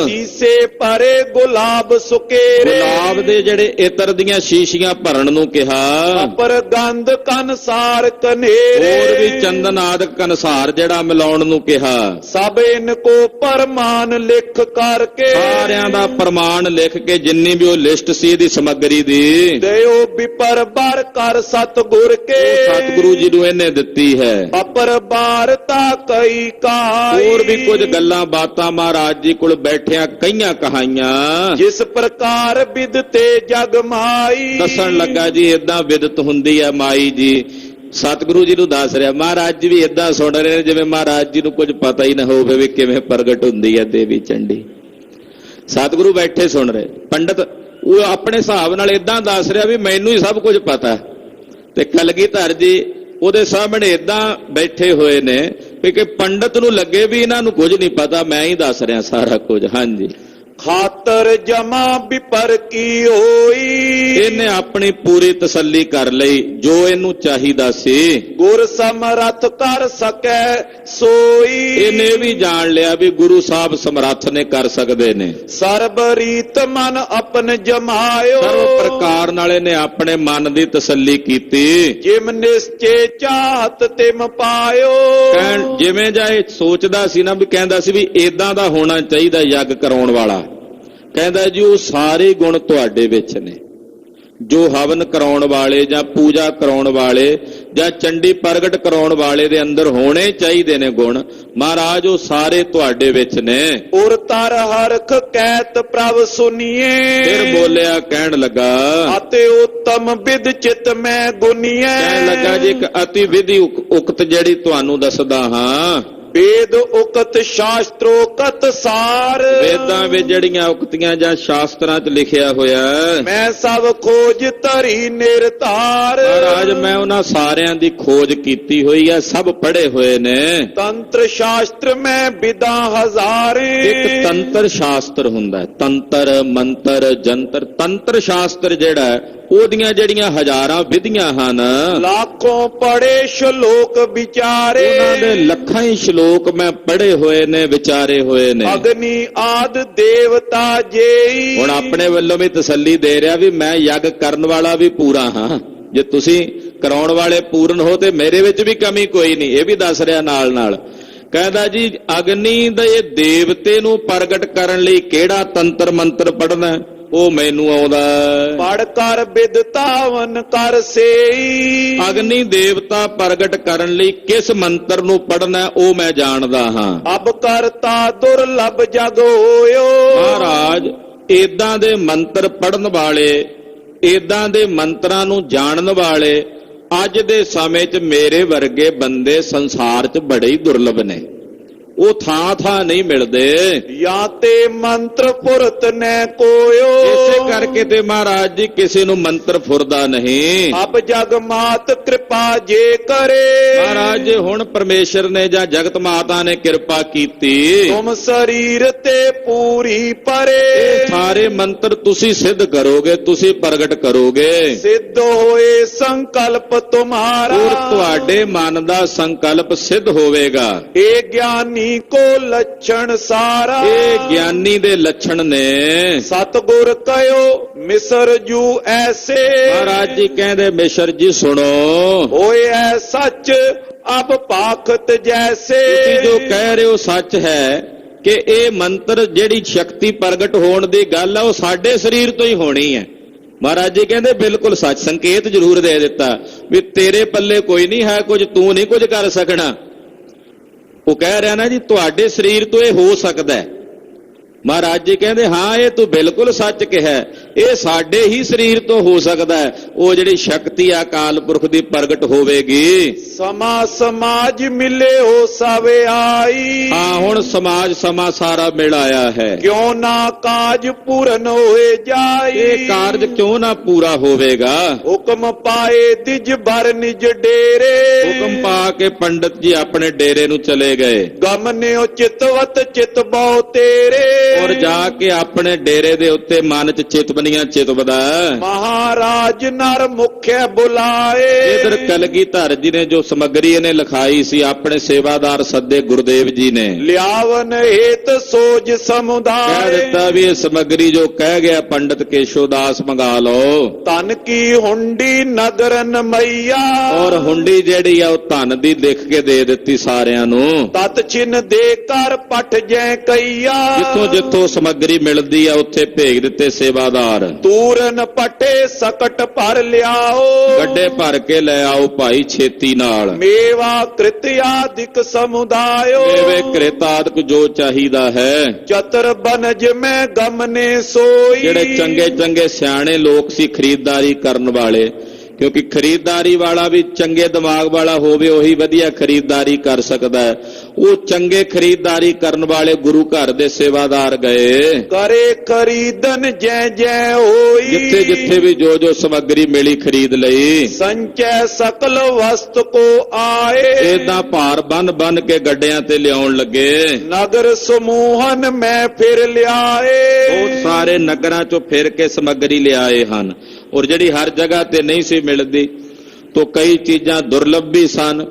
ਸੀਸੇ ਭਰੇ ਗੁਲਾਬ ਸੁਕੇਰੇ ਗੁਲਾਬ ਦੇ ਜਿਹੜੇ ਇਤਰ ਦੀਆਂ ਸ਼ੀਸ਼ੀਆਂ ਭਰਨ ਨੂੰ ਕਿਹਾ। ਅਪਰ ਗੰਧ ਕਨਸਾਰ ਕਨੇਰੇ ਹੋਰ ਵੀ ਚੰਦਨ ਆਦਿਕ ਅਨੁਸਾਰ ਜਿਹੜਾ ਮਿਲਾਉਣ ਨੂੰ ਕਿਹਾ। ਸਭ ਇਨ ਕੋ ਪਰਮਾਨ ਲਿਖ ਕਰਕੇ ਸਾਰਿਆਂ ਦਾ ਪ੍ਰਮਾਣ ਲਿਖ ਕੇ ਜਿੰਨੀ ਵੀ ਉਹ ਲਿਸਟ ਸੀ ਇਹਦੀ ਸਮੱਗਰੀ ਦੀ ਦਿਓ ਬਿਪਰ ਬਰ ਕਰ ਸਤਿਗੁਰ ਕੇ ਸਤਿਗੁਰੂ ਜੀ ਨੂੰ ਇਹਨੇ ਦਿੱਤੀ ਹੈ। ਅਪਰ ਬਾਰਤਾ ਕਈ ਕਾਈ ਹੋਰ ਵੀ ਕੁਝ ਗੱਲਾਂ ਬਾਤਾਂ ਮਹਾਰਾਜ ਜੀ ਕੋਲ ਬੈਠਿਆਂ ਕਈਆਂ ਕਹਾਈਆਂ। ਜਿਸ ਪ੍ਰਕਾਰ ਵਿਦ ਤੇ ਜਗ ਮਾਈ ਦੱਸਣ ਲੱਗਾ ਜੀ ਏਦਾਂ ਵਿਦਤ ਹੁੰਦੀ ਹੈ ਮਾਈ ਜੀ। ਸਤਿਗੁਰੂ ਜੀ ਨੂੰ ਦੱਸ ਰਿਹਾ, ਮਹਾਰਾਜ ਜੀ ਵੀ ਏਦਾਂ ਸੁਣ ਰਹੇ ਨੇ ਜਿਵੇਂ ਮਹਾਰਾਜ ਜੀ ਨੂੰ ਕੁਝ ਪਤਾ ਹੀ ਨਾ ਹੋਵੇ ਵੀ ਕਿਵੇਂ ਪ੍ਰਗਟ ਹੁੰਦੀ ਹੈ ਦੇਵੀ ਚੰਡੀ। ਸਤਿਗੁਰੂ ਬੈਠੇ ਸੁਣ ਰਹੇ, ਪੰਡਤ ਉਹ ਆਪਣੇ ਹਿਸਾਬ ਨਾਲ ਏਦਾਂ ਦੱਸ ਰਿਹਾ ਵੀ ਮੈਨੂੰ ਹੀ ਸਭ ਕੁਝ ਪਤਾ, ਤੇ ਕਲਗੀਧਰ ਜੀ ਉਹਦੇ ਸਾਹਮਣੇ ਏਦਾਂ ਬੈਠੇ ਹੋਏ ਨੇ ਵੀ ਕਿ ਪੰਡਤ ਨੂੰ ਲੱਗੇ ਵੀ ਇਹਨਾਂ ਨੂੰ ਕੁਝ ਨਹੀਂ ਪਤਾ, ਮੈਂ ਹੀ ਦੱਸ ਰਿਹਾ ਸਾਰਾ ਕੁਝ। ਹਾਂਜੀ, ਖਾਤਰ ਜਮਾ ਬਿਪਰ ਕੀ ਹੋਈ ਇਹਨੇ ਆਪਣੀ ਪੂਰੀ ਤਸੱਲੀ ਕਰ ਲਈ ਜੋ ਇਹਨੂੰ ਚਾਹੀਦਾ ਸੀ। ਗੁਰ ਸਮਰੱਥ ਕਰ ਸਕੈ ਸੋਈ ਇਹਨੇ ਇਹ ਵੀ ਜਾਣ ਲਿਆ ਵੀ ਗੁਰੂ ਸਾਹਿਬ ਸਮਰੱਥ ਨੇ, ਕਰ ਸਕਦੇ ਨੇ। ਸਰਬ ਰੀਤ ਮਨ ਆਪਨ ਜਮਾਇਓ ਸਰਵ ਪ੍ਰਕਾਰ ਨਾਲ ਇਹਨੇ ਆਪਣੇ ਮਨ ਦੀ ਤਸੱਲੀ ਕੀਤੀ। ਜਿਮ ਨਿਸ਼ਚੇ ਚਾਹਤ ਤਿਮ ਪਾਇਓ ਕਹਿਣ ਜਿਵੇਂ ਜਾਏ ਸੋਚਦਾ ਸੀ ਨਾ, ਵੀ ਕਹਿੰਦਾ ਸੀ ਵੀ ਏਦਾਂ ਦਾ ਹੋਣਾ ਚਾਹੀਦਾ ਯੱਗ ਕਰਾਉਣ ਵਾਲਾ। ਕਹਿੰਦਾ ਜੀ ਉਹ ਸਾਰੇ ਗੁਣ ਤੁਹਾਡੇ ਵਿੱਚ ਨੇ, ਜੋ ਹਵਨ ਕਰਾਉਣ ਵਾਲੇ ਜਾਂ ਪੂਜਾ ਕਰਾਉਣ ਵਾਲੇ ਜਾਂ ਚੰਡੀ ਪ੍ਰਗਟ ਕਰਾਉਣ ਵਾਲੇ ਦੇ ਅੰਦਰ ਹੋਣੇ ਚਾਹੀਦੇ ਨੇ ਗੁਣ। ਮਹਾਰਾਜ ਉਹ ਸਾਰੇ ਤੁਹਾਡੇ ਵਿੱਚ ਨੇ। ਉਰ ਤਰ ਹਰਖ ਕਹਿਤ ਪ੍ਰਭ ਸੁਨੀਏ ਫਿਰ ਬੋਲਿਆ, ਕਹਿਣ ਲੱਗਾ ਅਤੇ ਉਤਮ ਵਿਦ ਚਿਤ ਮੈਂ ਗੁਨੀਏ ਕਹਿਣ ਲੱਗਾ ਜੀ ਇੱਕ ਅਤੀ ਵਿਧੀ ਉਕਤ ਜਿਹੜੀ ਤੁਹਾਨੂੰ ਦੱਸਦਾ ਹਾਂ। ਵੇਦ ਉਕਤ ਸ਼ਾਸਤਰੋਕਤ ਸਾਰ ਵੇਦਾਂ ਵਿੱਚ ਜਿਹੜੀਆਂ ਉਕਤੀਆਂ ਜਾਂ ਸ਼ਾਸਤਰਾਂ 'ਚ ਲਿਖਿਆ ਹੋਇਆ ਮੈਂ ਸਭ ਖੋਜ ਧਰੀ ਨਿਰਧਾਰ ਮਹਾਰਾਜ ਮੈਂ ਉਹਨਾਂ ਸਾਰਿਆਂ ਦੀ ਖੋਜ ਕੀਤੀ ਹੋਈ ਹੈ, ਸਭ ਪੜ੍ਹੇ ਹੋਏ ਨੇ। ਤੰਤਰ ਸ਼ਾਸਤਰ ਮੈਂ ਵਿਦਾ ਹਜ਼ਾਰੇ ਇੱਕ ਤੰਤਰ ਸ਼ਾਸਤਰ ਹੁੰਦਾ, ਤੰਤਰ ਮੰਤਰ ਜੰਤਰ। ਤੰਤਰ ਸ਼ਾਸਤਰ ਜਿਹੜਾ ਉਹਦੀਆਂ ਜਿਹੜੀਆਂ ਹਜ਼ਾਰਾਂ ਵਿਧੀਆਂ ਹਨ, ਲੱਖੋਂ ਪੜੇ ਸ਼ਲੋਕ ਵਿਚਾਰੇ ਉਹਨਾਂ ਦੇ ਲੱਖਾਂ ਹੀ ਸ਼ਲੋਕ ਮੈਂ ਪੜ੍ਹੇ ਹੋਏ ਨੇ, ਵਿਚਾਰੇ ਹੋਏ ਨੇ। ਅਗਨੀ ਆਦ ਦੇਵਤਾ ਜੇਈ ਹੁਣ ਆਪਣੇ ਵੱਲੋਂ ਵੀ ਤਸੱਲੀ ਦੇ ਰਿਹਾ ਵੀ ਮੈਂ ਯੱਗ ਕਰਨ ਵਾਲਾ ਵੀ ਪੂਰਾ ਹਾਂ, ਜੇ ਤੁਸੀਂ ਕਰਾਉਣ ਵਾਲੇ ਪੂਰਨ ਹੋ ਤੇ ਮੇਰੇ ਵਿੱਚ ਵੀ ਕਮੀ ਕੋਈ ਨਹੀਂ, ਇਹ ਵੀ ਦੱਸ ਰਿਹਾ ਨਾਲ ਨਾਲ। ਕਹਿੰਦਾ ਜੀ ਅਗਨੀ ਦੇ ਦੇਵਤੇ ਨੂੰ ਪ੍ਰਗਟ ਕਰਨ ਲਈ ਕਿਹੜਾ ਤੰਤਰ ਮੰਤਰ ਪੜ੍ਹਨਾ ਉਹ ਮੈਨੂੰ ਆਉਂਦਾ। ਪੜ ਕਰ ਬਿਦਤਾਵਨ ਕਰ ਸੇਈ ਅਗਨੀ ਦੇਵਤਾ ਪ੍ਰਗਟ ਕਰਨ ਲਈ ਕਿਸ ਮੰਤਰ ਨੂੰ ਪੜ੍ਹਨਾ ਉਹ ਮੈਂ ਜਾਣਦਾ ਹਾਂ। ਅਬ ਕਰਤਾ ਦੁਰਲਭ ਜਗ ਹੋਇਓ ਮਹਾਰਾਜ ਏਦਾਂ ਦੇ ਮੰਤਰ ਪੜ੍ਹਨ ਵਾਲੇ, ਏਦਾਂ ਦੇ ਮੰਤਰਾਂ ਨੂੰ ਜਾਣਨ ਵਾਲੇ ਅੱਜ ਦੇ ਸਮੇਂ 'ਚ ਮੇਰੇ ਵਰਗੇ ਬੰਦੇ ਸੰਸਾਰ 'ਚ ਬੜੇ ਹੀ ਦੁਰਲਭ ਨੇ। ਉਹ ਥਾਂ ਥਾਂ ਨਹੀਂ ਮਿਲਦੇ। ਜਾਂ ਤੇ ਮੰਤਰ ਪੁਰਤ ਨੈ ਕੋਇਓ ਇਸੇ ਕਰਕੇ ਤੇ ਮਹਾਰਾਜ ਜੀ ਕਿਸੇ ਨੂੰ ਮੰਤਰ ਫੁਰਦਾ ਨਹੀਂ। ਅਬ ਜਗ ਮਾਤ ਕਿਰਪਾ ਜੇ ਕਰੇ ਮਹਾਰਾਜ ਜੀ ਹੁਣ ਪਰਮੇਸ਼ਰ ਨੇ ਜਾਂ ਜਗਤ ਮਾਤਾ ਨੇ ਕਿਰਪਾ ਕੀਤੀ, ਤੁਮ ਸਰੀਰ ਤੇ ਪੂਰੀ ਪਰੇ ਇਹ ਸਾਰੇ ਮੰਤਰ ਤੁਸੀਂ ਸਿੱਧ ਕਰੋਗੇ, ਤੁਸੀਂ ਪ੍ਰਗਟ ਕਰੋਗੇ। ਸਿੱਧ ਹੋਏ ਸੰਕਲਪ ਤੁਮਾਰਾ ਔਰ ਤੁਹਾਡੇ ਮਨ ਦਾ ਸੰਕਲਪ ਸਿੱਧ ਹੋਵੇਗਾ। ਇਹ ਗਿਆਨੀ ਕੋ ਲੱਛਣ ਸਾਰਾ ਇਹ ਗਿਆਨੀ ਦੇ ਲੱਛਣ ਨੇ। ਸਤਿਗੁਰ ਕਹਿਓ ਮਿਸਰ ਜੂ ਐਸੇ ਮਹਾਰਾਜ ਜੀ ਕਹਿੰਦੇ ਮਿਸਰ ਜੀ ਸੁਣੋ, ਹੋਏ ਐ ਸੱਚ ਅਬ ਪਾਖਤ ਜੈਸੇ ਤੁਸੀਂ ਜੋ ਕਹਿ ਰਹੇ ਹੋ ਸੱਚ ਹੈ ਕਿ ਇਹ ਮੰਤਰ ਜਿਹੜੀ ਸ਼ਕਤੀ ਪ੍ਰਗਟ ਹੋਣ ਦੀ ਗੱਲ ਹੈ ਉਹ ਸਾਡੇ ਸਰੀਰ ਤੋਂ ਹੀ ਹੋਣੀ ਹੈ। ਮਹਾਰਾਜ ਜੀ ਕਹਿੰਦੇ ਬਿਲਕੁਲ ਸੱਚ। ਸੰਕੇਤ ਜ਼ਰੂਰ ਦੇ ਦਿੱਤਾ ਵੀ ਤੇਰੇ ਪੱਲੇ ਕੋਈ ਨਹੀਂ ਹੈ ਕੁਝ, ਤੂੰ ਨਹੀਂ ਕੁਝ ਕਰ ਸਕਣਾ। ਉਹ ਕਹਿ ਰਿਹਾ ਨਾ ਜੀ ਤੁਹਾਡੇ ਸਰੀਰ ਤੋਂ ਇਹ ਹੋ ਸਕਦਾ ਹੈ। ਮਹਾਰਾਜ ਜੀ ਕਹਿੰਦੇ ਹਾਂ ਇਹ ਤੂੰ ਬਿਲਕੁਲ ਸੱਚ ਕਿਹਾ। ਇਹ ਸਾਡੇ ਹੀ ਸਰੀਰ ਤੋਂ ਹੋ ਸਕਦਾ ਹੈ। ਉਹ ਜਿਹੜੀ ਸ਼ਕਤੀ ਆ ਅਕਾਲ ਪੁਰਖ ਦੀ ਪ੍ਰਗਟ ਹੋਵੇਗੀ। ਸਮਾ ਸਮਾਜ ਮਿਲੇ ਹੋ ਸਵੇ ਆਈ। ਹਾਂ, ਹੁਣ ਸਮਾਜ ਸਮਾਂ ਸਾਰਾ ਮਿਲ ਆਇਆ ਹੈ। ਕਿਉਂ ਨਾ ਕਾਜ ਪੂਰਨ ਹੋਏ ਜਾਈ। ਇਹ ਕਾਰਜ ਕਿਉਂ ਨਾ ਪੂਰਾ ਹੋਵੇਗਾ। ਹੁਕਮ ਪਾਏ ਦਿਜ ਭਰ ਨਿਜ ਡੇਰੇ। ਹੁਕਮ ਪਾ ਕੇ ਪੰਡਤ ਜੀ ਆਪਣੇ ਡੇਰੇ ਨੂੰ ਚਲੇ ਗਏ। ਗਮਨਿਓ ਚਿਤਵਤ ਚਿਤ ਬਹੁ ਤੇਰੇ। ਔਰ ਜਾ ਕੇ ਆਪਣੇ ਡੇਰੇ ਦੇ ਉੱਤੇ ਮਨ ਚ ਚਿਤਵਨੀਆਂ ਚਿਤਵਦਾ। ਮਹਾਰਾਜ ਨਰ ਮੁਖਿਆ ਬੁਲਾਏ। ਇਧਰ ਕਲਗੀਧਰ ਜੀ ਨੇ ਜੋ ਸਮੱਗਰੀ ਇਹਨੇ ਲਿਖਾਈ ਸੀ, ਆਪਣੇ ਸੇਵਾਦਾਰ ਸੱਦੇ ਗੁਰਦੇਵ ਜੀ ਨੇ। ਲਿਆਵਨ ਹੇਤ ਸੋਜ ਸਮੁਦਾਇ। ਕਹਿ ਦਿੱਤਾ ਵੀ ਇਹ ਸਮੱਗਰੀ ਜੋ ਕਹਿ ਗਿਆ ਪੰਡਤ ਕੇਸ਼ੋਦਾਸ ਮੰਗਾ ਲਓ। ਤਨ ਕੀ ਹੁੰਡੀ ਨਗਰਨ ਮਈਆ। ਔਰ ਹੁੰਡੀ ਜਿਹੜੀ ਆ ਉਹ ਧਨ ਦੀ ਲਿਖ ਕੇ ਦੇ ਦਿੱਤੀ ਸਾਰਿਆਂ ਨੂੰ। ਤਤ ਚਿੰਨ ਦੇ ਕਰ ਪਟ ਜੈ ਕਈਆ। ਜਿੱਥੋਂ ਜਿੱਥੋਂ ਸਮੱਗਰੀ ਮਿਲਦੀ ਆ ਉੱਥੇ ਭੇਜ ਦਿੱਤੇ ਸੇਵਾਦਾਰ। ਤੂਰਨ ਪਟੇ ਸਕਟ ਭਰ ਲਿਆਓ। ਗੱਡੇ ਭਰ ਕੇ ਲੈ ਆਓ ਭਾਈ ਛੇਤੀ ਨਾਲ। ਮੇਵਾ ਕ੍ਰਿਤਿਆਦਿਕ ਸਮੁਦਾਇਓ। ਮੇਵੇ ਕ੍ਰਿਤਾਦਿਕ ਜੋ ਚਾਹੀਦਾ ਹੈ। ਚਤਰ ਬਨਜ ਮੈਂ ਗਮਨੇ ਸੋਈ। ਜਿਹੜੇ ਚੰਗੇ ਚੰਗੇ ਸਿਆਣੇ ਲੋਕ ਸੀ ਖਰੀਦਦਾਰੀ ਕਰਨ ਵਾਲੇ, ਕਿਉਂਕਿ ਖਰੀਦਦਾਰੀ ਵਾਲਾ ਵੀ ਚੰਗੇ ਦਿਮਾਗ ਵਾਲਾ ਹੋਵੇ, ਉਹੀ ਵਧੀਆ ਖਰੀਦਦਾਰੀ ਕਰ ਸਕਦਾ ਹੈ। ਉਹ ਚੰਗੇ ਖਰੀਦਦਾਰੀ ਕਰਨ ਵਾਲੇ ਗੁਰੂ ਘਰ ਦੇ ਸੇਵਾਦਾਰ ਗਏ। ਕਰੇ ਖਰੀਦਨ ਜੈ ਜੈ ਹੋਈ। ਜਿੱਥੇ ਜਿੱਥੇ ਵੀ ਜੋ ਜੋ ਸਮੱਗਰੀ ਮਿਲੀ ਖਰੀਦ ਲਈ। ਸੰਚੈ ਸਕਲ ਵਸਤ ਕੋ ਆਏ। ਏਦਾਂ ਭਾਰ ਬੰਨ ਬੰਨ ਕੇ ਗੱਡਿਆਂ ਤੇ ਲਿਆਉਣ ਲੱਗੇ। ਨਗਰ ਸਮੂਹਨ ਮੈਂ ਫਿਰ ਲਿਆਏ। ਬਹੁਤ ਸਾਰੇ ਨਗਰਾਂ ਚੋਂ ਫਿਰ ਕੇ ਸਮੱਗਰੀ ਲਿਆਏ ਹਨ। ਔਰ ਜਿਹੜੀ ਹਰ ਜਗ੍ਹਾ ਤੇ ਨਹੀਂ ਸੀ ਮਿਲਦੀ, ਤੋਂ ਕਈ ਚੀਜ਼ਾਂ ਦੁਰਲੱਭ ਵੀ ਸਨ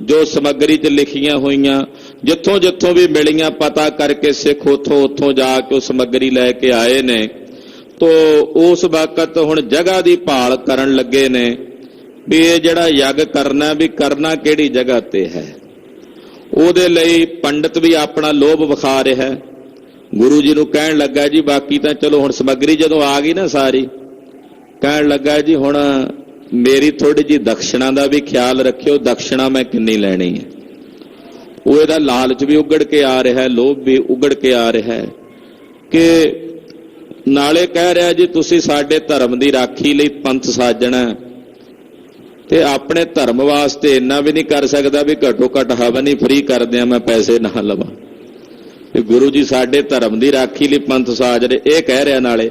ਜੋ ਸਮੱਗਰੀ 'ਚ ਲਿਖੀਆਂ ਹੋਈਆਂ। ਜਿੱਥੋਂ ਜਿੱਥੋਂ ਵੀ ਮਿਲੀਆਂ ਪਤਾ ਕਰਕੇ ਸਿੱਖ ਉੱਥੋਂ ਜਾ ਕੇ ਉਹ ਸਮੱਗਰੀ ਲੈ ਕੇ ਆਏ ਨੇ। ਤੋਂ ਉਸ ਵਕਤ ਹੁਣ ਜਗ੍ਹਾ ਦੀ ਭਾਲ ਕਰਨ ਲੱਗੇ ਨੇ ਵੀ ਇਹ ਜਿਹੜਾ ਯੱਗ ਕਰਨਾ, ਵੀ ਕਰਨਾ ਕਿਹੜੀ ਜਗ੍ਹਾ ਤੇ ਹੈ। ਉਹਦੇ ਲਈ ਪੰਡਤ ਵੀ ਆਪਣਾ ਲੋਭ ਵਿਖਾ ਰਿਹਾ। ਗੁਰੂ ਜੀ ਨੂੰ ਕਹਿਣ ਲੱਗਾ ਜੀ ਬਾਕੀ ਤਾਂ ਚਲੋ ਹੁਣ ਸਮੱਗਰੀ ਜਦੋਂ ਆ ਗਈ ਨਾ ਸਾਰੀ, ਕਹਿਣ ਲੱਗਾ ਜੀ ਹੁਣ ਮੇਰੀ ਥੋੜੀ ਜੀ ਦਕਸ਼ਣਾ ਦਾ ਵੀ ਖਿਆਲ ਰੱਖਿਓ। ਦਕਸ਼ਣਾ ਮੈਂ ਕਿੰਨੀ ਲੈਣੀ ਹੈ। ਉਹ ਇਹਦਾ ਲਾਲਚ ਵੀ ਉਗੜ ਕੇ ਆ ਰਿਹਾ, ਲੋਭ ਵੀ ਉਗੜ ਕੇ ਆ ਰਿਹਾ ਕਿ ਨਾਲੇ ਕਹਿ ਰਿਹਾ ਜੀ ਤੁਸੀਂ ਸਾਡੇ ਧਰਮ ਦੀ ਰਾਖੀ ਲਈ ਪੰਥ ਸਾਜਣਾ, ਤੇ ਆਪਣੇ ਧਰਮ ਵਾਸਤੇ ਇੰਨਾ ਵੀ ਨਹੀਂ ਕਰ ਸਕਦਾ ਵੀ ਘੱਟੋ ਘੱਟ ਹਵਨ ਹੀ ਫ੍ਰੀ ਕਰ ਦਿਆਂ, ਮੈਂ ਪੈਸੇ ਨਾ ਲਵਾਂ। ਤੇ ਗੁਰੂ ਜੀ ਸਾਡੇ ਧਰਮ ਦੀ ਰਾਖੀ ਲਈ ਪੰਥ ਸਾਜ ਰਹੇ, ਇਹ ਕਹਿ ਰਿਹਾ ਨਾਲੇ।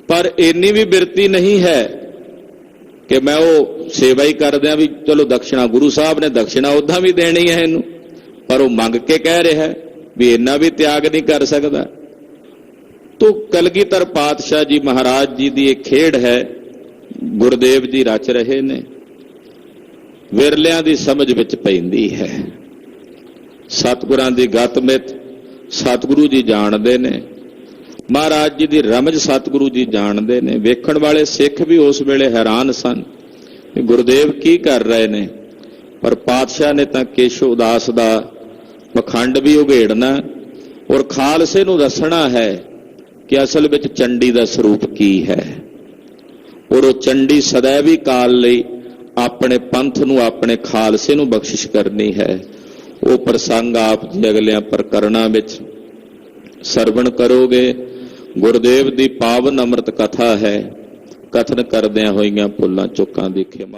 ਪਰ ਇੰਨੀ ਵੀ ਬਿਰਤੀ ਨਹੀਂ ਹੈ ਕਿ ਮੈਂ ਉਹ ਸੇਵਾ ਹੀ ਕਰ ਦਿਆਂ ਵੀ ਚਲੋ ਦਕਸ਼ਣਾ, ਗੁਰੂ ਸਾਹਿਬ ਨੇ ਦਕਸ਼ਣਾ ਉੱਦਾਂ ਵੀ ਦੇਣੀ ਹੈ ਇਹਨੂੰ, ਪਰ ਉਹ ਮੰਗ ਕੇ ਕਹਿ ਰਿਹਾ ਵੀ ਇੰਨਾ ਵੀ ਤਿਆਗ ਨਹੀਂ ਕਰ ਸਕਦਾ। ਤੋ ਕਲਗੀਧਰ ਪਾਤਸ਼ਾਹ ਜੀ ਮਹਾਰਾਜ ਜੀ ਦੀ ਇਹ ਖੇਡ ਹੈ, ਗੁਰਦੇਵ ਜੀ ਰਚ ਰਹੇ ਨੇ, ਵਿਰਲਿਆਂ ਦੀ ਸਮਝ ਵਿੱਚ ਪੈਂਦੀ ਹੈ। ਸਤਿਗੁਰਾਂ ਦੀ ਗਤ ਮਿੱਤ ਸਤਿਗੁਰੂ ਜੀ ਜਾਣਦੇ ਨੇ, ਮਹਾਰਾਜ ਜੀ ਦੀ ਰਮਜ ਸਤਿਗੁਰੂ ਜੀ ਜਾਣਦੇ ਨੇ। ਵੇਖਣ ਵਾਲੇ ਸਿੱਖ ਵੀ ਉਸ ਵੇਲੇ ਹੈਰਾਨ ਸਨ ਕਿ ਗੁਰਦੇਵ ਕੀ ਕਰ ਰਹੇ ਨੇ, ਪਰ ਪਾਤਸ਼ਾਹ ਨੇ ਤਾਂ ਕੇਸ਼ੋ ਉਦਾਸ ਦਾ ਪਖੰਡ ਵੀ ਉਘੇੜਨਾ ਔਰ ਖਾਲਸੇ ਨੂੰ ਦੱਸਣਾ ਹੈ ਕਿ ਅਸਲ ਵਿੱਚ ਚੰਡੀ ਦਾ ਸਰੂਪ ਕੀ ਹੈ। ਔਰ ਉਹ ਚੰਡੀ ਸदैवी ਕਾਲ ਲਈ ਆਪਣੇ ਪੰਥ ਨੂੰ, ਆਪਣੇ ਖਾਲਸੇ ਨੂੰ ਬਖਸ਼ਿਸ਼ ਕਰਨੀ ਹੈ। ਉਹ ਪ੍ਰਸੰਗ ਆਪ ਜੀ ਅਗਲਿਆਂ ਪ੍ਰਕਰਣਾਂ ਵਿੱਚ ਸਰਵਣ ਕਰੋਗੇ। ਗੁਰਦੇਵ ਦੀ ਪਾਵਨ ਅੰਮ੍ਰਿਤ ਕਥਾ ਹੈ। ਕਥਨ ਕਰਦਿਆਂ ਹੋਈਆਂ ਭੁੱਲਾਂ ਚੁੱਕਾਂ ਦੀ ਖਿਮਾ।